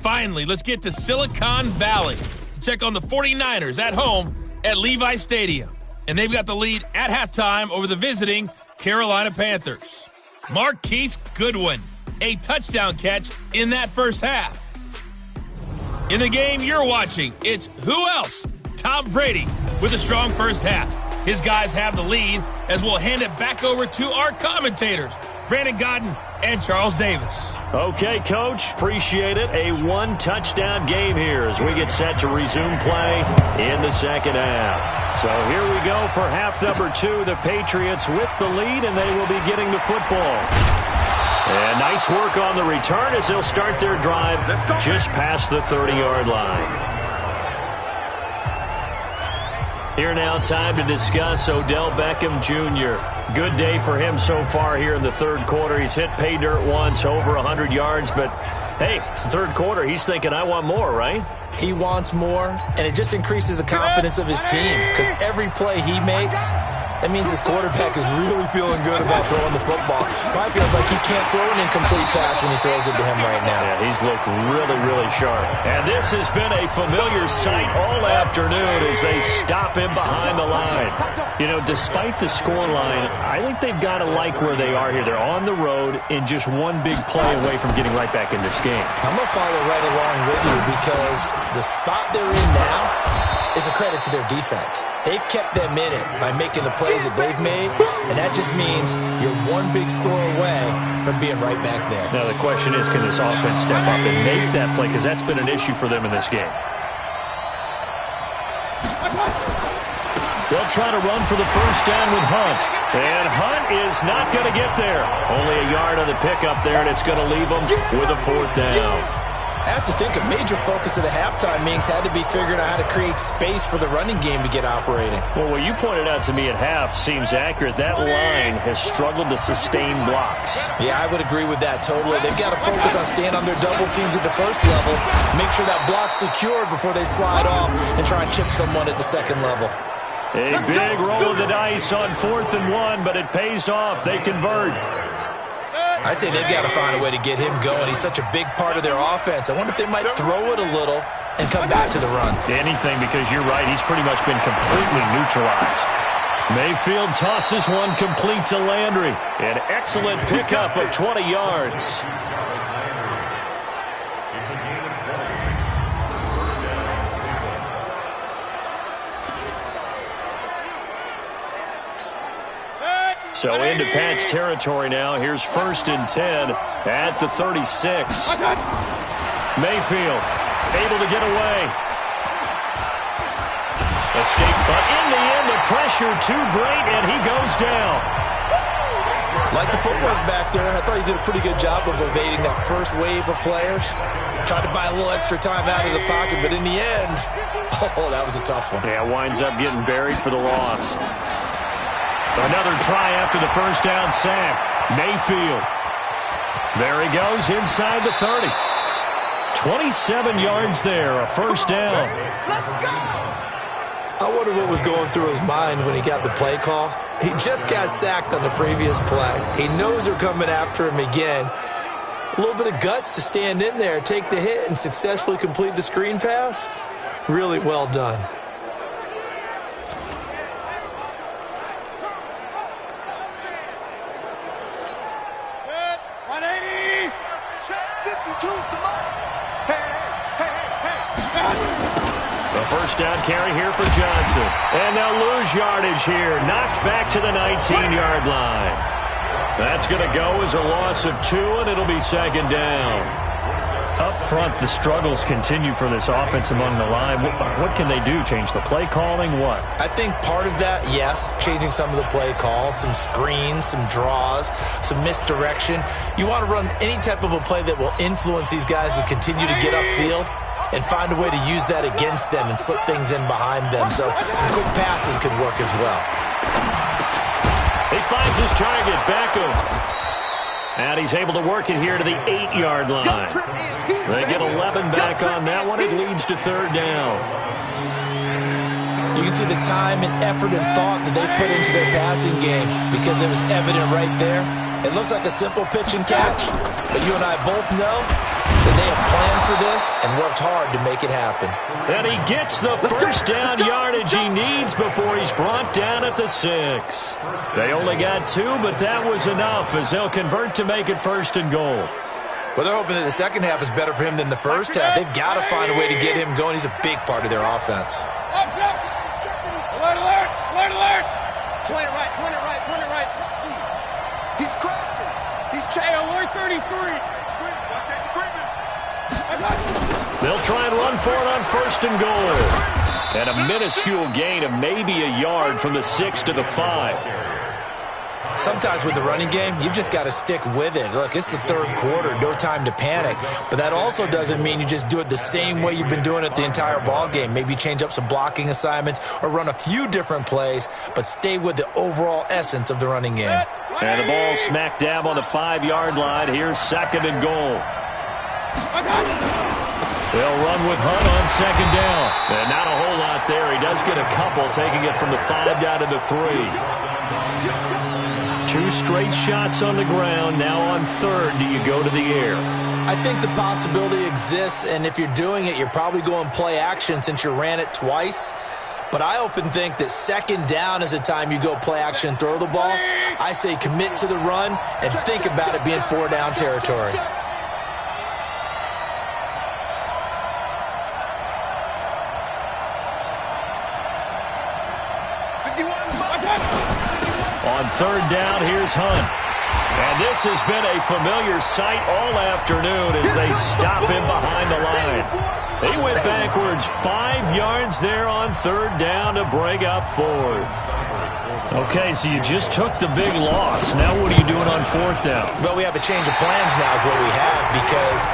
Finally, let's get to Silicon Valley to check on the 49ers at home at Levi Stadium. And they've got the lead at halftime over the visiting Carolina Panthers. Marquise Goodwin, a touchdown catch in that first half. In the game you're watching, it's who else? Tom Brady with a strong first half. His guys have the lead as we'll hand it back over to our commentators, Brandon Godden and Charles Davis. Okay, Coach, appreciate it. A one-touchdown game here as we get set to resume play in the second half. So here we go for half number 2. The Patriots with the lead, and they will be getting the football. And nice work on the return as they'll start their drive just past the 30-yard line. Here now, time to discuss Odell Beckham Jr. Good day for him so far here in the third quarter. He's hit pay dirt once, over 100 yards, but hey, it's the third quarter. He's thinking, I want more, right? He wants more, and it just increases the confidence of his team because every play he makes, that means his quarterback is really feeling good about throwing the football. Probably feels like he can't throw an incomplete pass when he throws it to him right now. Yeah, he's looked really, really sharp. And this has been a familiar sight all afternoon as they stop him behind the line. You know, despite the scoreline, I think they've got to like where they are here. They're on the road and just one big play away from getting right back in this game. I'm going to follow right along with you because the spot they're in now is a credit to their defense. They've kept them in it by making the plays that they've made, and that just means you're one big score away from being right back there. Now the question is, can this offense step up and make that play? Because that's been an issue for them in this game. They'll try to run for the first down with Hunt. And Hunt is not going to get there. Only a yard on the pickup there, and it's going to leave them with a fourth down. I have to think a major focus of the halftime meetings had to be figuring out how to create space for the running game to get operating. Well, what you pointed out to me at half seems accurate. That line has struggled to sustain blocks. Yeah, I would agree with that totally. They've got to focus on staying on their double teams at the first level, make sure that block's secured before they slide off and try and chip someone at the second level. A big roll of the dice on 4th and 1, but it pays off. They convert. I'd say they've got to find a way to get him going. He's such a big part of their offense. I wonder if they might throw it a little and come back to the run. Anything, because you're right. He's pretty much been completely neutralized. Mayfield tosses one complete to Landry. An excellent pickup of 20 yards. So into Pat's territory now. Here's 1st and 10 at the 36. Mayfield able to get away. Escape, but in the end, the pressure too great, and he goes down. Like the footwork back there, I thought he did a pretty good job of evading that first wave of players. Tried to buy a little extra time out of the pocket, but in the end, oh, that was a tough one. Yeah, winds up getting buried for the loss. Another try after the first down sack. Mayfield. There he goes inside the 30. 27 yards there, a first down. I wonder what was going through his mind when he got the play call. He just got sacked on the previous play. He knows they're coming after him again. A little bit of guts to stand in there, take the hit, and successfully complete the screen pass. Really well done. First down carry here for Johnson. And they'll lose yardage here. Knocked back to the 19-yard line. That's going to go as a loss of 2, and it'll be second down. Up front, the struggles continue for this offense among the line. What can they do? Change the play calling? What? I think part of that, yes, changing some of the play calls, some screens, some draws, some misdirection. You want to run any type of a play that will influence these guys to continue to get upfield and find a way to use that against them and slip things in behind them. So some quick passes could work as well. He finds his target, Beckham. And he's able to work it here to the 8-yard line. They get 11 back on that one. It leads to third down. You can see the time and effort and thought that they put into their passing game because it was evident right there. It looks like a simple pitch and catch, but you and I both know that they have planned for this and worked hard to make it happen. And he gets the first down yardage he needs before he's brought down at the 6. They only got 2, but that was enough as they'll convert to make it 1st and goal. Well, they're hoping that the second half is better for him than the first half. They've got to find a way to get him going. He's a big part of their offense. Alert, alert, alert, alert. Point it right, point it right, point it right. He's crossing. He's checking. Alert 33. They'll try and run for it on 1st and goal. And a minuscule gain of maybe a yard from the 6 to the 5. Sometimes with the running game, you've just got to stick with it. Look, it's the third quarter, no time to panic. But that also doesn't mean you just do it the same way you've been doing it the entire ball game. Maybe change up some blocking assignments or run a few different plays, but stay with the overall essence of the running game. And the ball smack dab on the 5-yard line. Here's 2nd and goal. They'll run with Hunt on 2nd down. And not a whole lot there. He does get a couple, taking it from the 5 down to the 3. 2 straight shots on the ground. Now on 3rd, do you go to the air? I think the possibility exists, and if you're doing it, you're probably going play action since you ran it twice. But I often think that 2nd down is the time you go play action and throw the ball. I say commit to the run and think about it being 4-down territory. On 3rd down, here's Hunt. And this has been a familiar sight all afternoon as they stop him behind the line. He went backwards 5 yards there on 3rd down to bring up 4th. Okay, so you just took the big loss. Now what are you doing on 4th down? Well, we have a change of plans now is what we have, because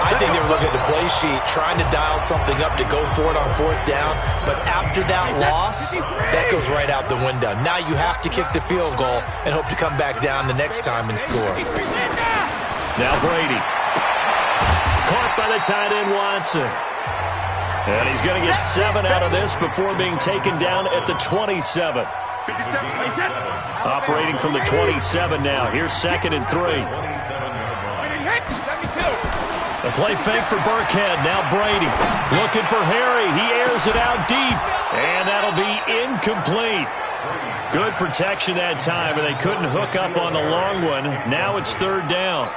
I think they were looking at the play sheet, trying to dial something up to go for it on 4th down. But after that loss, that goes right out the window. Now you have to kick the field goal and hope to come back down the next time and score. Now Brady. Caught by the tight end Watson. And he's going to get 7 out of this before being taken down at the 27. Operating from the 27 now. Here's 2nd and 3. The play fake for Burkhead. Now Brady looking for Harry. He airs it out deep. And that'll be incomplete. Good protection that time, and they couldn't hook up on the long one. Now it's 3rd down.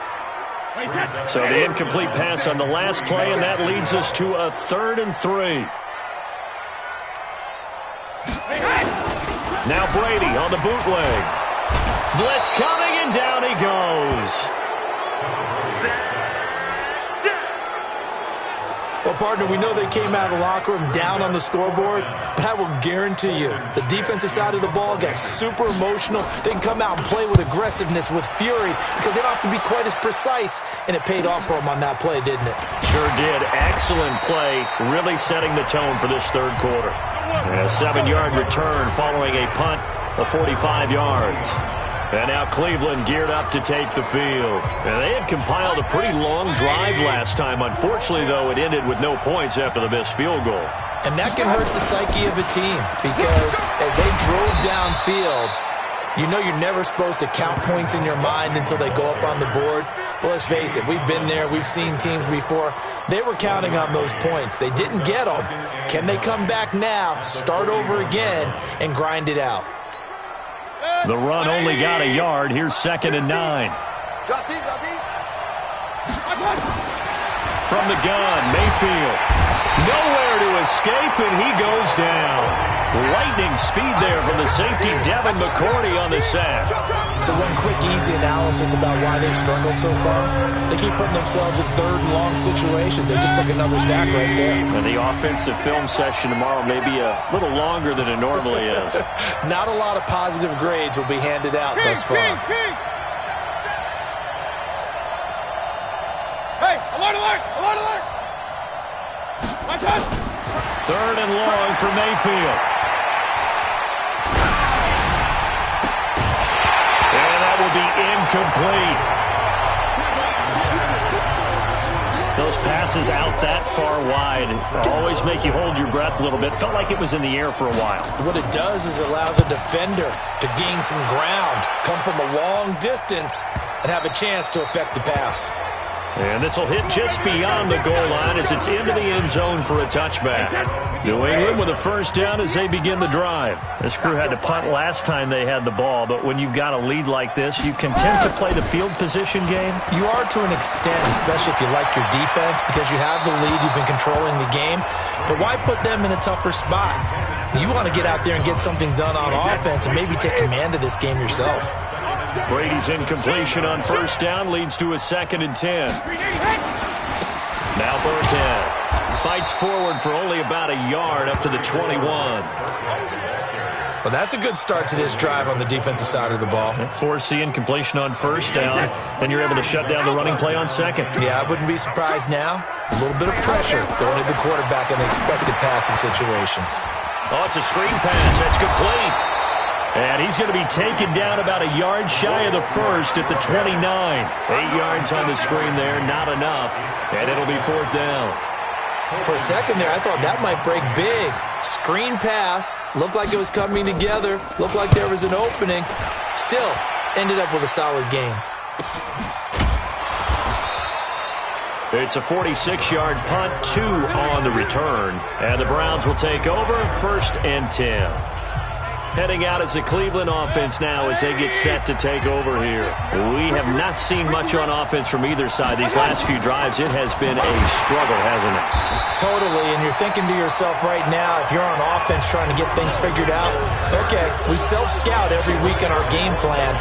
So the incomplete pass on the last play, and that leads us to a 3rd and 3. Now Brady on the bootleg. Blitz coming, and down he goes. Well, partner, we know they came out of the locker room down on the scoreboard, but I will guarantee you the defensive side of the ball got super emotional. They can come out and play with aggressiveness, with fury, because they don't have to be quite as precise, and it paid off for them on that play, didn't it? Sure did. Excellent play, really setting the tone for this 3rd quarter. And a 7-yard return following a punt of 45 yards. And now Cleveland geared up to take the field. And they had compiled a pretty long drive last time. Unfortunately, though, it ended with no points after the missed field goal. And that can hurt the psyche of a team, because as they drove downfield, you know you're never supposed to count points in your mind until they go up on the board. But let's face it, we've been there. We've seen teams before. They were counting on those points. They didn't get them. Can they come back now, start over again, and grind it out? The run only got a yard. Here's 2nd and 9. From the gun, Mayfield. Nowhere to escape, and he goes down. Lightning speed there from the safety, Devin McCourty, on the sack. So one quick, easy analysis about why they struggled so far. They keep putting themselves in 3rd and long situations. They just took another sack right there. And the offensive film session tomorrow may be a little longer than it normally is. Not a lot of positive grades will be handed out thus far. Hey, alert, alert, alert, alert! 3rd and long for Mayfield. And that will be incomplete. Those passes out that far wide always make you hold your breath a little bit. Felt like it was in the air for a while. What it does is it allows a defender to gain some ground, come from a long distance, and have a chance to affect the pass. And this will hit just beyond the goal line as it's into the end zone for a touchback. New England with a 1st down as they begin the drive. This crew had to punt last time they had the ball, but when you've got a lead like this, you content to play the field position game? You are to an extent, especially if you like your defense, because you have the lead, you've been controlling the game. But why put them in a tougher spot? You want to get out there and get something done on offense and maybe take command of this game yourself. Brady's incompletion on 1st down leads to a 2nd and 10. Now Burkhead fights forward for only about a yard up to the 21. Well, that's a good start to this drive on the defensive side of the ball. Force the incompletion on first down. Then you're able to shut down the running play on second. Yeah, I wouldn't be surprised now. A little bit of pressure going to the quarterback in the expected passing situation. Oh, it's a screen pass. That's complete. And he's going to be taken down about a yard shy of the first at the 29. 8 yards on the screen there, not enough. And it'll be fourth down. For a second there, I thought that might break big. Screen pass. Looked like it was coming together. Looked like there was an opening. Still, ended up with a solid gain. It's a 46-yard punt, 2 on the return. And the Browns will take over, 1st and 10. Heading out as the Cleveland offense now as they get set to take over here. We have not seen much on offense from either side. These last few drives, it has been a struggle, hasn't it? Totally, and you're thinking to yourself right now, if you're on offense trying to get things figured out, okay, we self-scout every week in our game plan.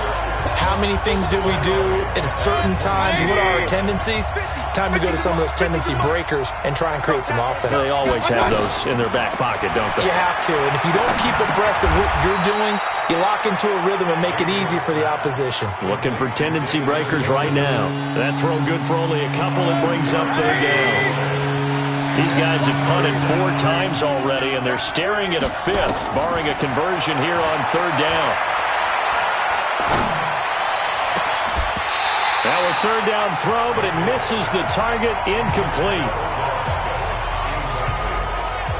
How many things do we do at certain times? What are our tendencies? Time to go to some of those tendency breakers and try and create some offense. They always have those in their back pocket, don't they? You have to, and if you don't keep abreast of what you're doing, you lock into a rhythm and make it easy for the opposition. Looking for tendency breakers right now. That throw good for only a couple and brings up third down. These guys have punted 4 times already, and they're staring at a 5th, barring a conversion here on third down. Now a third down throw, but it misses the target, incomplete.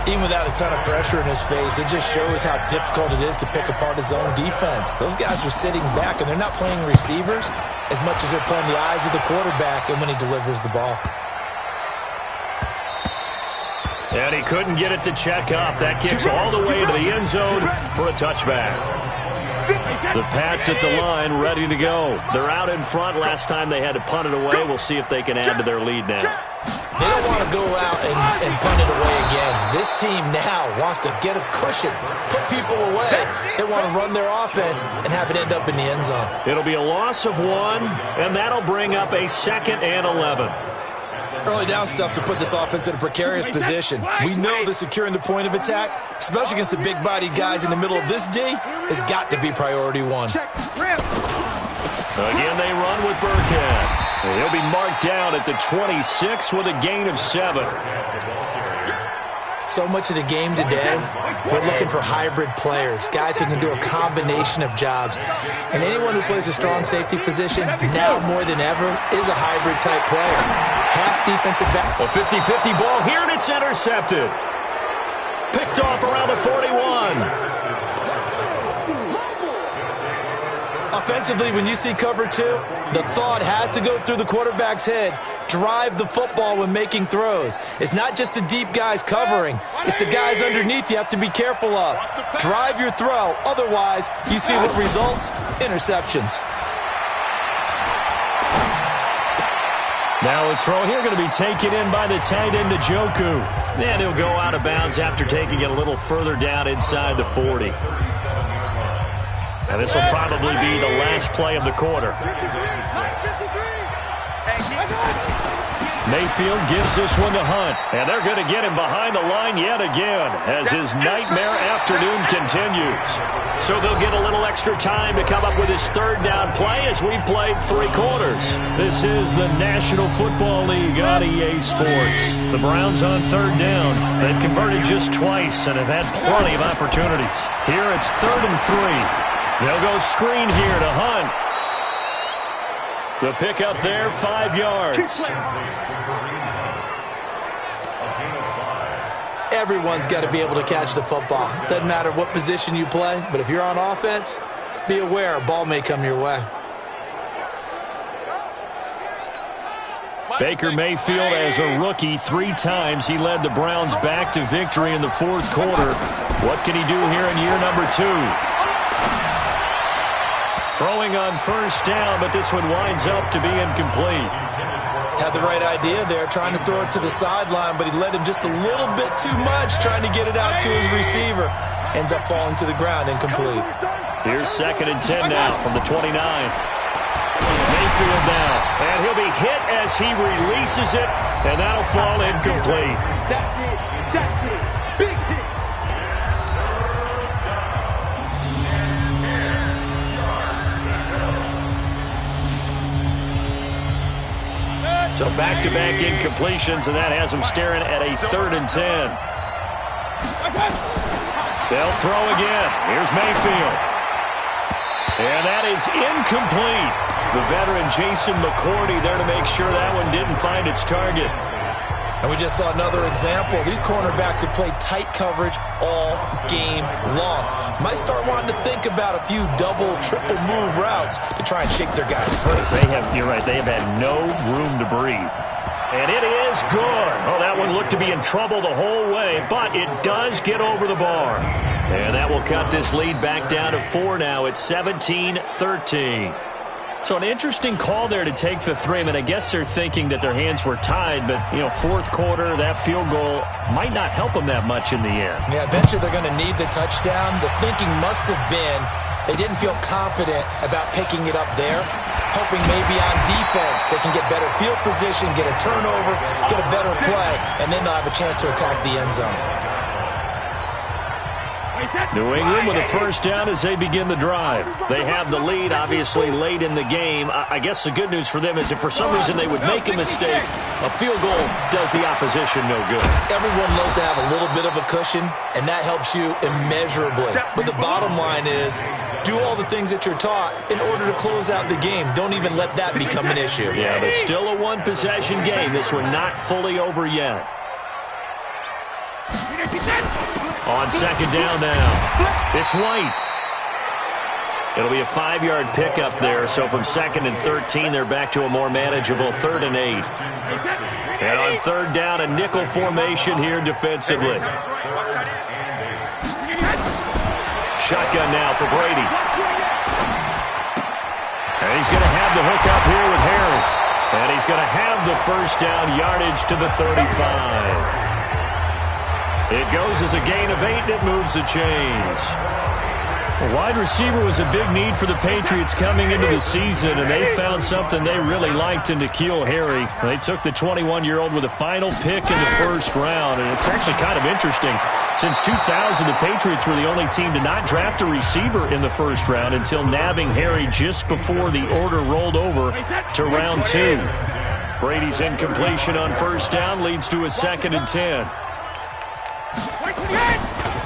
Even without a ton of pressure in his face, it just shows how difficult it is to pick apart his own defense. Those guys are sitting back, and they're not playing receivers as much as they're playing the eyes of the quarterback and when he delivers the ball. And he couldn't get it to check up. That kicks all the way to the end zone for a touchback. The Pats at the line, ready to go. They're out in front. Last time they had to punt it away. We'll see if they can add to their lead now. They don't want to go out and punt it away again. This team now wants to get a cushion, put people away. They want to run their offense and have it end up in the end zone. It'll be a loss of 1, and that'll bring up a 2nd and 11. Early down stuff to put this offense in a precarious position. We know that securing the point of attack, especially against the big-bodied guys in the middle of this D, has got to be priority 1. Again, they run with Burkhead. He'll be marked down at the 26 with a gain of 7. So much of the game today, we're looking for hybrid players, guys who can do a combination of jobs. And anyone who plays a strong safety position, now more than ever, is a hybrid-type player. Half defensive back. A 50-50 ball here, and it's intercepted. Picked off around the 41. Offensively, when you see cover 2, the thought has to go through the quarterback's head. Drive the football when making throws. It's not just the deep guys covering. It's the guys underneath you have to be careful of. Drive your throw. Otherwise, you see what results? Interceptions. Now a throw here going to be taken in by the tight end, Njoku. And he'll go out of bounds after taking it a little further down inside the 40. And this will probably be the last play of the quarter. Mayfield gives this one to Hunt. And they're going to get him behind the line yet again as his nightmare afternoon continues. So they'll get a little extra time to come up with his third down play as we've played 3 quarters. This is the National Football League on EA Sports. The Browns on third down. They've converted just twice and have had plenty of opportunities. Here it's 3rd and 3. They'll go screen here to Hunt. The pickup there, 5 yards. Everyone's got to be able to catch the football. Doesn't matter what position you play, but if you're on offense, be aware a ball may come your way. Baker Mayfield, as a rookie, 3 times he led the Browns back to victory in the 4th quarter. What can he do here in year number 2? Throwing on first down, but this one winds up to be incomplete. Had the right idea there, trying to throw it to the sideline, but he led him just a little bit too much, trying to get it out to his receiver. Ends up falling to the ground, incomplete. Here's 2nd and 10 now from the 29. Mayfield now, and he'll be hit as he releases it, and that'll fall incomplete. That's it. Big hit. So back-to-back incompletions, and that has them staring at a 3rd and 10. They'll throw again. Here's Mayfield. And that is incomplete. The veteran Jason McCourty there to make sure that one didn't find its target. And we just saw another example. These cornerbacks have played tight coverage all game long. Might start wanting to think about a few double, triple move routes to try and shake their guys free. You're right, they have had no room to breathe. And it is good. Oh, that one looked to be in trouble the whole way, but it does get over the bar. And that will cut this lead back down to 4 now. It's 17-13. So an interesting call there to take the 3. I mean, I guess they're thinking that their hands were tied, but, you know, 4th quarter, that field goal might not help them that much in the end. Yeah, eventually they're going to need the touchdown. The thinking must have been they didn't feel confident about picking it up there, hoping maybe on defense they can get better field position, get a turnover, get a better play, and then they'll have a chance to attack the end zone. New England with a 1st down as they begin the drive. They have the lead, obviously, late in the game. I guess the good news for them is if for some reason they would make a mistake, a field goal does the opposition no good. Everyone loves to have a little bit of a cushion, and that helps you immeasurably. But the bottom line is, do all the things that you're taught in order to close out the game. Don't even let that become an issue. Yeah, but still a 1-possession game. This one not fully over yet. On 2nd down now, it's White. It'll be a 5-yard pickup there, so from 2nd and 13, they're back to a more manageable 3rd and 8. And on 3rd down, a nickel formation here defensively. Shotgun now for Brady. And he's going to have the hook up here with Harry. And he's going to have the 1st down yardage to the 35. It goes as a gain of 8, and it moves the chains. A wide receiver was a big need for the Patriots coming into the season, and they found something they really liked in N'Keal Harry. They took the 21-year-old with a final pick in the 1st round, and it's actually kind of interesting. Since 2000, the Patriots were the only team to not draft a receiver in the 1st round until nabbing Harry just before the order rolled over to round 2. Brady's incompletion on 1st down leads to a 2nd and 10.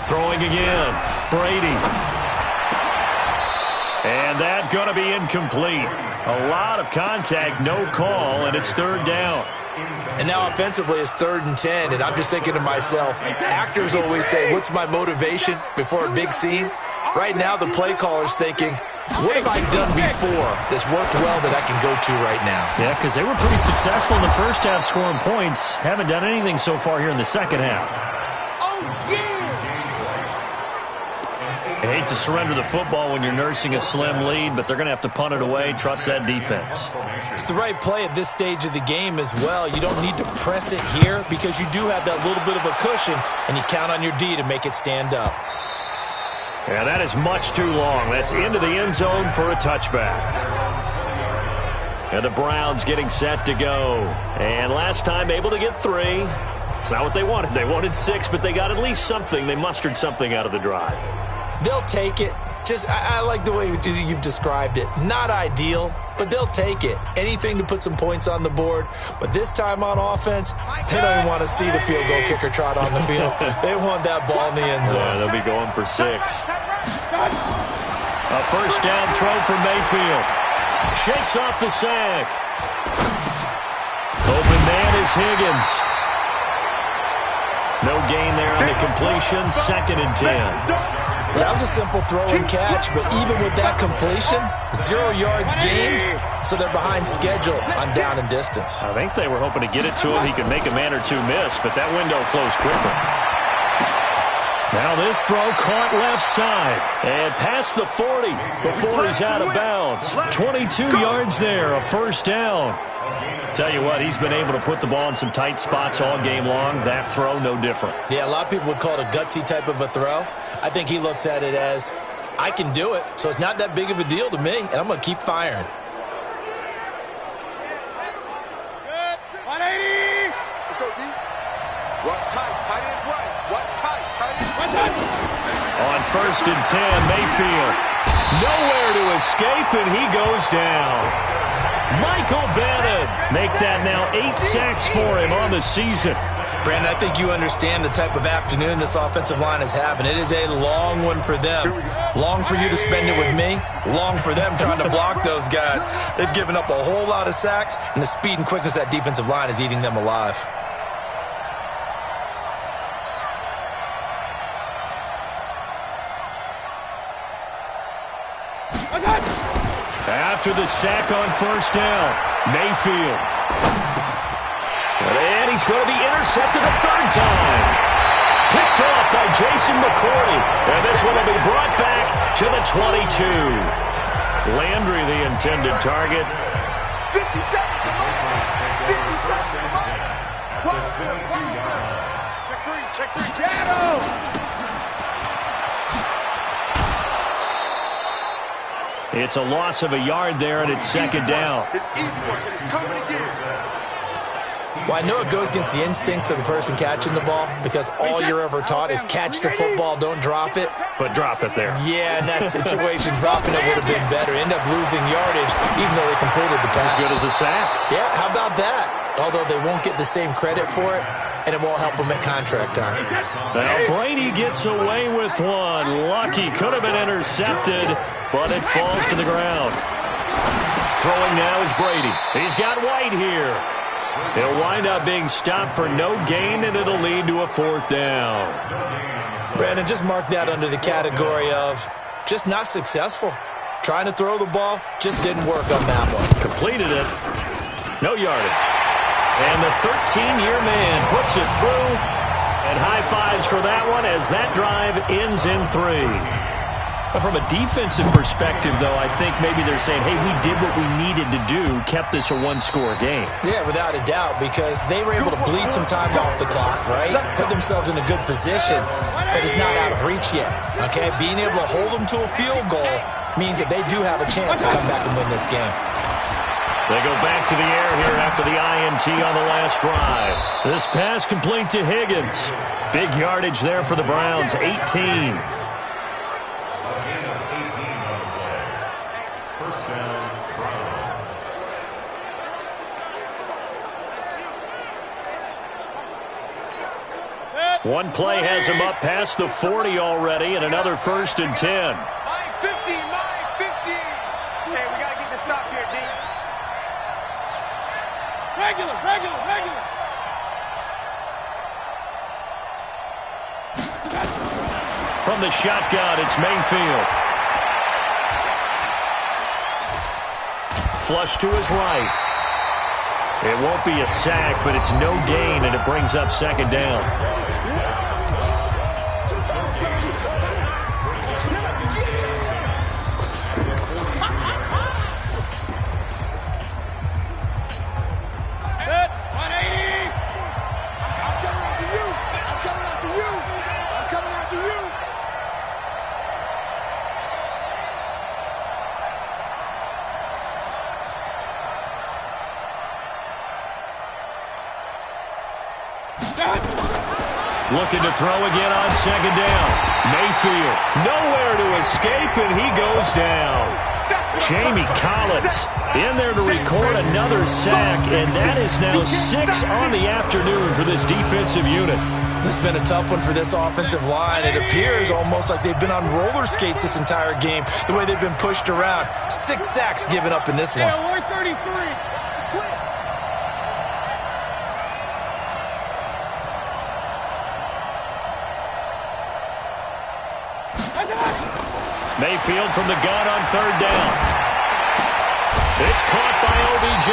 Throwing again, Brady. And that going to be incomplete. A lot of contact, no call, and it's 3rd down. And now offensively it's 3rd and 10, and I'm just thinking to myself, actors always say, what's my motivation before a big scene? Right now the play caller's thinking, what have I done before that's worked well that I can go to right now? Yeah, because they were pretty successful in the 1st half scoring points. Haven't done anything so far here in the 2nd half. I hate to surrender the football when you're nursing a slim lead, but they're going to have to punt it away, trust that defense. It's the right play at this stage of the game as well. You don't need to press it here because you do have that little bit of a cushion, and you count on your D to make it stand up. Yeah, that is much too long. That's into the end zone for a touchback. And the Browns getting set to go. And last time able to get 3. It's not what they wanted. They wanted 6, but they got at least something. They mustered something out of the drive. They'll take it. I like the way you've described it. Not ideal, but they'll take it. Anything to put some points on the board. But this time on offense, they don't even want to see the field goal kicker trot on the field. They want that ball in the end zone. Yeah, they'll be going for 6. A 1st down throw for Mayfield. Shakes off the sack. Open man is Higgins. No gain there on the completion. 2nd and 10. That was a simple throw and catch, but even with that completion, 0 yards gained, so they're behind schedule on down and distance. I think they were hoping to get it to him. He could make a man or two miss, but that window closed quickly. Now this throw caught left side and past the 40 before he's out of bounds. 22 yards there, a 1st down. Tell you what, he's been able to put the ball in some tight spots all game long. That throw, no different. Yeah, a lot of people would call it a gutsy type of a throw. I think he looks at it as, I can do it, so it's not that big of a deal to me, and I'm going to keep firing. Good. 180. Let's go, D. Watch tight. Tight ends right. Watch tight. Tight ends right. On 1st and 10, Mayfield. Nowhere to escape, and he goes down. Michael Bennett. Make that now 8 sacks for him on the season. Brandon, I think you understand the type of afternoon this offensive line is having. It is a long one for them. Long for you to spend it with me. Long for them trying to block those guys. They've given up a whole lot of sacks, and the speed and quickness of that defensive line is eating them alive. After the sack on first down, Mayfield. And he's going to be intercepted a third time. Picked off by Jason McCourty. And this one will be brought back to the 22. Landry, the intended target. 50 seconds to mine. 50 seconds to mine. Check three, Shadow. It's a loss of a yard there, and it's second down. It's easy work, and it's coming again. Well, I know it goes against the instincts of the person catching the ball because all you're ever taught is catch the football, don't drop it. But drop it there. Yeah, in that situation, dropping it would have been better. End up losing yardage even though they completed the pass. As good as a sack. Yeah, how about that? Although they won't get the same credit for it, and it won't help them at contract time. Now Brady gets away with one. Lucky, could have been intercepted, but it falls to the ground. Throwing now is Brady. He's got White here. He'll wind up being stopped for no gain, and it'll lead to a fourth down. Brandon, just mark that under the category of just not successful. Trying to throw the ball, just didn't work on that one. Completed it. No yardage. And the 13-year man puts it through. And high fives for that one as that drive ends in 3. But from a defensive perspective, though, I think maybe they're saying, hey, we did what we needed to do, kept this a one-score game. Yeah, without a doubt, because they were able to bleed some time off the clock, right? Put themselves in a good position, but it's not out of reach yet, okay? Being able to hold them to a field goal means that they do have a chance to come back and win this game. They go back to the air here after the INT on the last drive. This pass complete to Higgins. Big yardage there for the Browns, 18. One play has him up past the 40 already, and another 1st and 10. My 50, my 50. Hey, we got to get this stop here, D. Regular. From the shotgun, it's Mayfield. Flush to his right. It won't be a sack, but it's no gain, and it brings up second down. Looking to throw again on second down. Mayfield, nowhere to escape, and he goes down. Jamie Collins in there to record another sack, and that is now 6 on the afternoon for this defensive unit. This has been a tough one for this offensive line. It appears almost like they've been on roller skates this entire game, the way they've been pushed around. 6 sacks given up in this one. Yeah, we're 33. Mayfield from the gun on third down. It's caught by OBJ.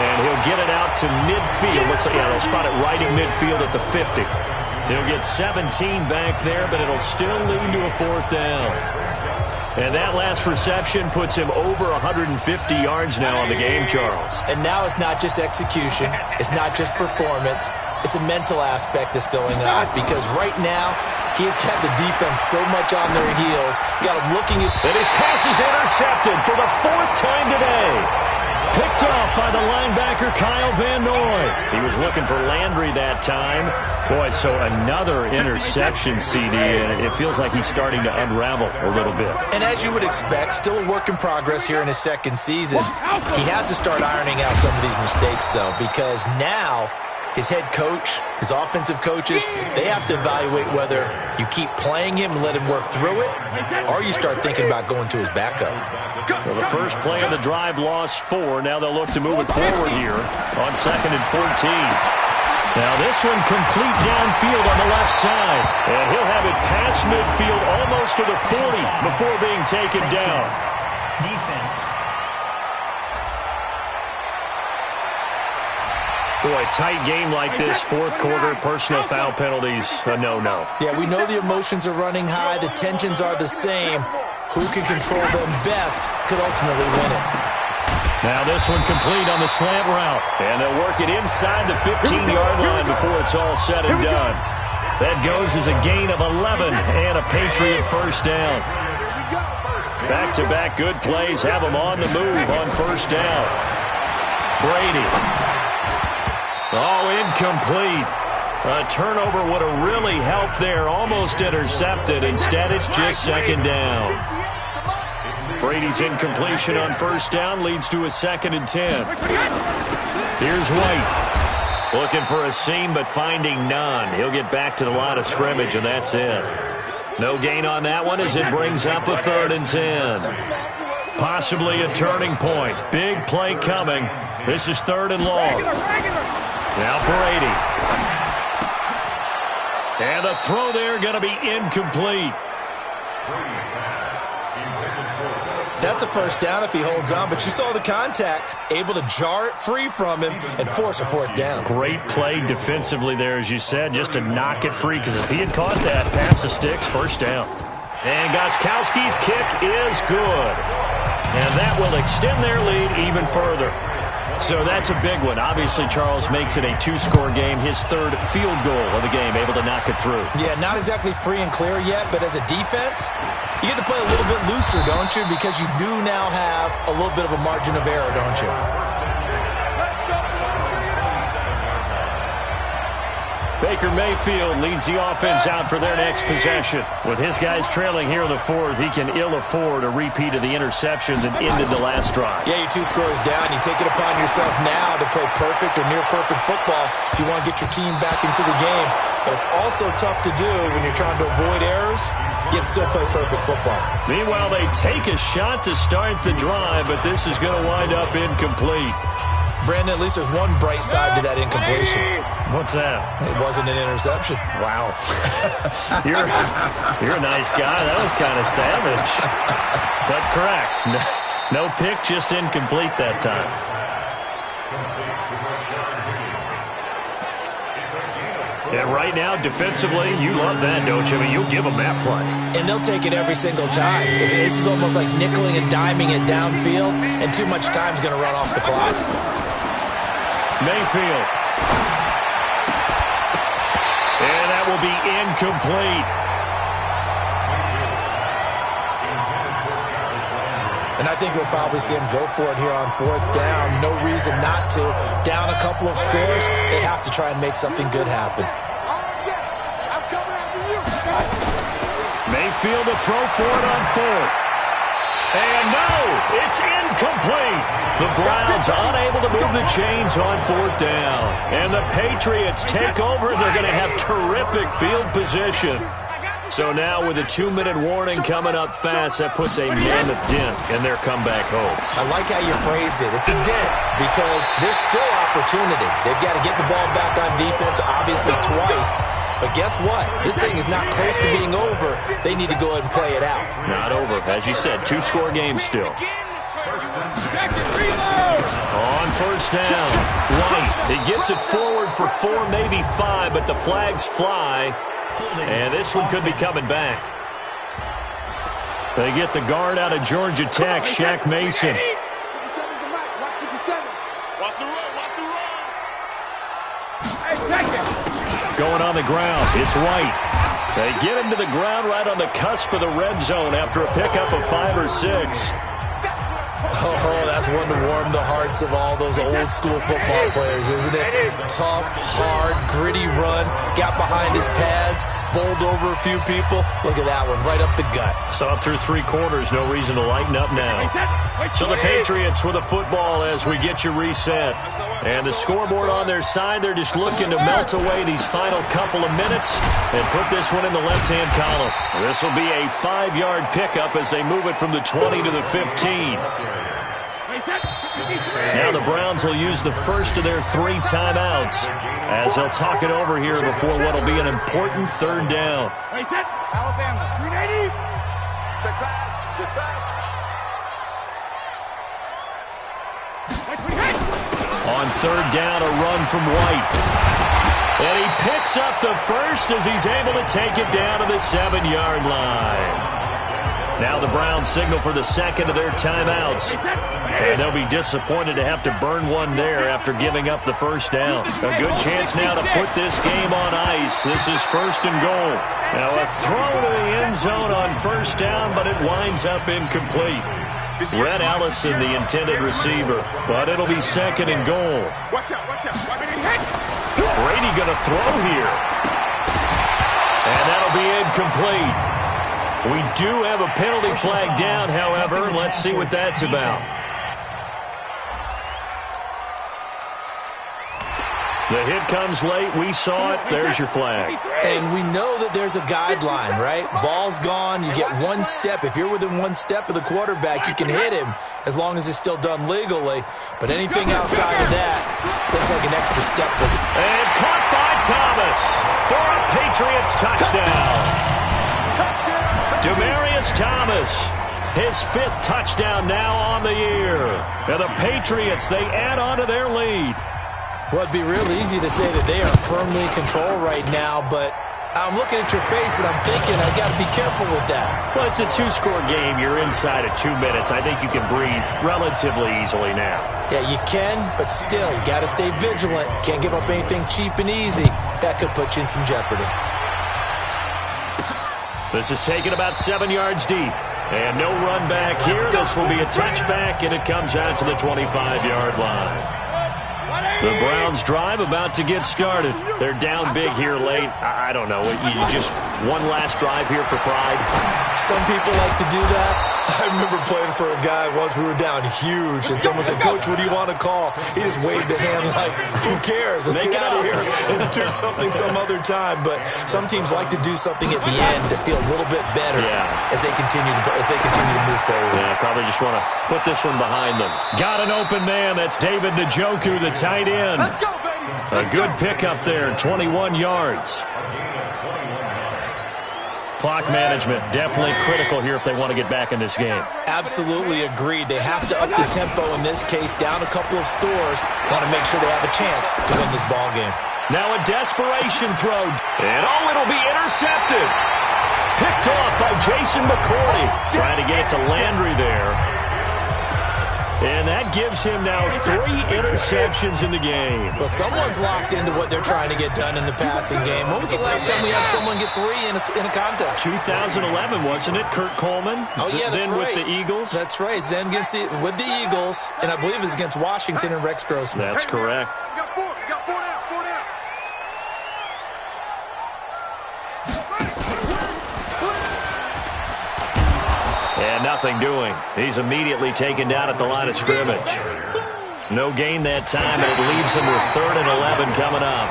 And he'll get it out to midfield. They'll spot it right in midfield at the 50. He'll get 17 back there, but it'll still lead to a fourth down. And that last reception puts him over 150 yards now on the game, Charles. And now it's not just execution. It's not just performance. It's a mental aspect that's going on. Because right now, he has got the defense so much on their heels. Got him looking at... And his pass is intercepted for the 4th time today. Picked off by the linebacker, Kyle Van Noy. He was looking for Landry that time. Boy, so another interception, CD, and it feels like he's starting to unravel a little bit. And as you would expect, still a work in progress here in his second season. He has to start ironing out some of these mistakes, though, because now his head coach, his offensive coaches, they have to evaluate whether you keep playing him and let him work through it, or you start thinking about going to his backup. Well, the first play of the drive lost 4. Now they'll look to move it forward here on 2nd and 14. Now this one complete downfield on the left side. And he'll have it past midfield almost to the 40 before being taken down. Defense. Boy, tight game like this, fourth quarter, personal foul penalties, a no-no. Yeah, we know the emotions are running high. The tensions are the same. Who can control them best could ultimately win it. Now this one complete on the slant route. And they'll work it inside the 15-yard line before it's all said and done. That goes as a gain of 11 and a Patriot first down. Back-to-back good plays have them on the move on first down. Brady. Oh, incomplete. A turnover would have really helped there. Almost intercepted. Instead, it's just second down. Brady's incompletion on first down leads to a 2nd and 10. Here's White. Looking for a seam, but finding none. He'll get back to the line of scrimmage, and that's it. No gain on that one as it brings up a 3rd and 10. Possibly a turning point. Big play coming. This is 3rd and long. Now Brady. And the throw there going to be incomplete. That's a first down if he holds on, but you saw the contact, able to jar it free from him and force a 4th down. Great play defensively there, as you said, just to knock it free, because if he had caught that, pass the sticks, first down. And Gostkowski's kick is good. And that will extend their lead even further. So that's a big one. Obviously, Charles makes it a 2-score game, his 3rd field goal of the game, able to knock it through. Yeah, not exactly free and clear yet, but as a defense, you get to play a little bit looser, don't you? Because you do now have a little bit of a margin of error, don't you? Baker Mayfield leads the offense out for their next possession. With his guys trailing here in the 4th, he can ill afford a repeat of the interception that ended the last drive. Yeah, you're 2 scores down. You take it upon yourself now to play perfect or near-perfect football if you want to get your team back into the game. But it's also tough to do when you're trying to avoid errors, yet still play perfect football. Meanwhile, they take a shot to start the drive, but this is going to wind up incomplete. Brandon, at least there's one bright side to that incompletion. What's that? It wasn't an interception. Wow. You're a nice guy. That was kind of savage. But correct. No pick, just incomplete that time. And right now, defensively, you love that, don't you? I mean, you'll give them that play. And they'll take it every single time. This is almost like nickeling and diming it downfield, and too much time's going to run off the clock. Mayfield. And that will be incomplete. And I think we'll probably see him go for it here on 4th down. No reason not to. Down a couple of scores, they have to try and make something good happen. Mayfield to throw for it on 4th. And no, it's incomplete. The Browns unable to move the chains on 4th down. And the Patriots take over. They're going to have terrific field position. So now with a 2-minute warning coming up fast, that puts a mammoth dent in their comeback hopes. I like how you phrased it. It's a dent because there's still opportunity. They've got to get the ball back on defense, obviously twice. But guess what? This thing is not close to being over. They need to go ahead and play it out. Not over. As you said, 2-score game still. On first down, White. He gets it forward for 4, maybe 5, but the flags fly. And this one could be coming back. They get the guard out of Georgia Tech, Shaq Mason. Going on the ground, it's White. They get him to the ground right on the cusp of the red zone after a pickup of 5 or 6. Oh, that's one to warm the hearts of all those old school football players, isn't it? Tough, hard, gritty run, got behind his pads, bowled over a few people. Look at that one, right up the gut. Saw it through 3 quarters, no reason to lighten up now. So the Patriots with the football as we get you reset. And the scoreboard on their side, they're just looking to melt away these final couple of minutes and put this one in the left-hand column. This will be a 5-yard pickup as they move it from the 20 to the 15. Now the Browns will use the first of their 3 timeouts as they'll talk it over here before what will be an important 3rd down. Alabama, 380. Check pass, check pass. On 3rd down, a run from White. And he picks up the first as he's able to take it down to the 7-yard line. Now the Browns signal for the second of their timeouts. And they'll be disappointed to have to burn one there after giving up the first down. A good chance now to put this game on ice. This is 1st and goal. Now a throw to the end zone on 1st down, but it winds up incomplete. Red Allison, the intended receiver, but it'll be 2nd and goal. Watch out, watch out. Brady going to throw here. And that'll be incomplete. We do have a penalty flag down, however. Let's see what that's about. The hit comes late. We saw it. There's your flag. And we know that there's a guideline, right? Ball's gone. You get 1 step. If you're within 1 step of the quarterback, you can hit him as long as it's still done legally. But anything outside of that looks like an extra step. And caught by Thomas for a Patriots touchdown. Demaryius Thomas, his 5th touchdown now on the year. And the Patriots, they add on to their lead. Well, it'd be real easy to say that they are firmly in control right now, but I'm looking at your face and I'm thinking I got to be careful with that. Well, it's a 2-score game. You're inside of 2 minutes. I think you can breathe relatively easily now. Yeah, you can, but still, you got to stay vigilant. Can't give up anything cheap and easy. That could put you in some jeopardy. This is taken about 7 yards deep. And no run back here. This will be a touchback, and it comes out to the 25-yard line. The Browns drive about to get started. They're down big here late. I don't know. You just one last drive here for pride? Some people like to do that. I remember playing for a guy once. We were down huge, and someone said, "Coach, what do you want to call?" He just waved a hand like, "Who cares? Let's get out of here and do something some other time." But some teams like to do something at the end to feel a little bit better as they continue to move forward. Yeah, probably just want to put this one behind them. Got an open man. That's David Njoku, the tight end. Let's go, baby. A good pickup there, 21 yards. Clock management definitely critical here if they want to get back in this game. Absolutely agreed. They have to up the tempo in this case, down a couple of scores. Want to make sure they have a chance to win this ball game. Now a desperation throw. And it'll be intercepted. Picked off by Jason McCourty. Trying to get it to Landry there. And that gives him now 3 interceptions in the game. Well, someone's locked into what they're trying to get done in the passing game. When was the last time we had someone get 3 in a contest? 2011, wasn't it? Kurt Coleman? Oh, yeah, that's then right. With the Eagles? That's right. Then with the Eagles, and I believe it was against Washington and Rex Grossman. That's correct. You got 4 down, 4 down. And nothing doing. He's immediately taken down at the line of scrimmage. No gain that time, and it leaves him with 3rd and 11 coming up.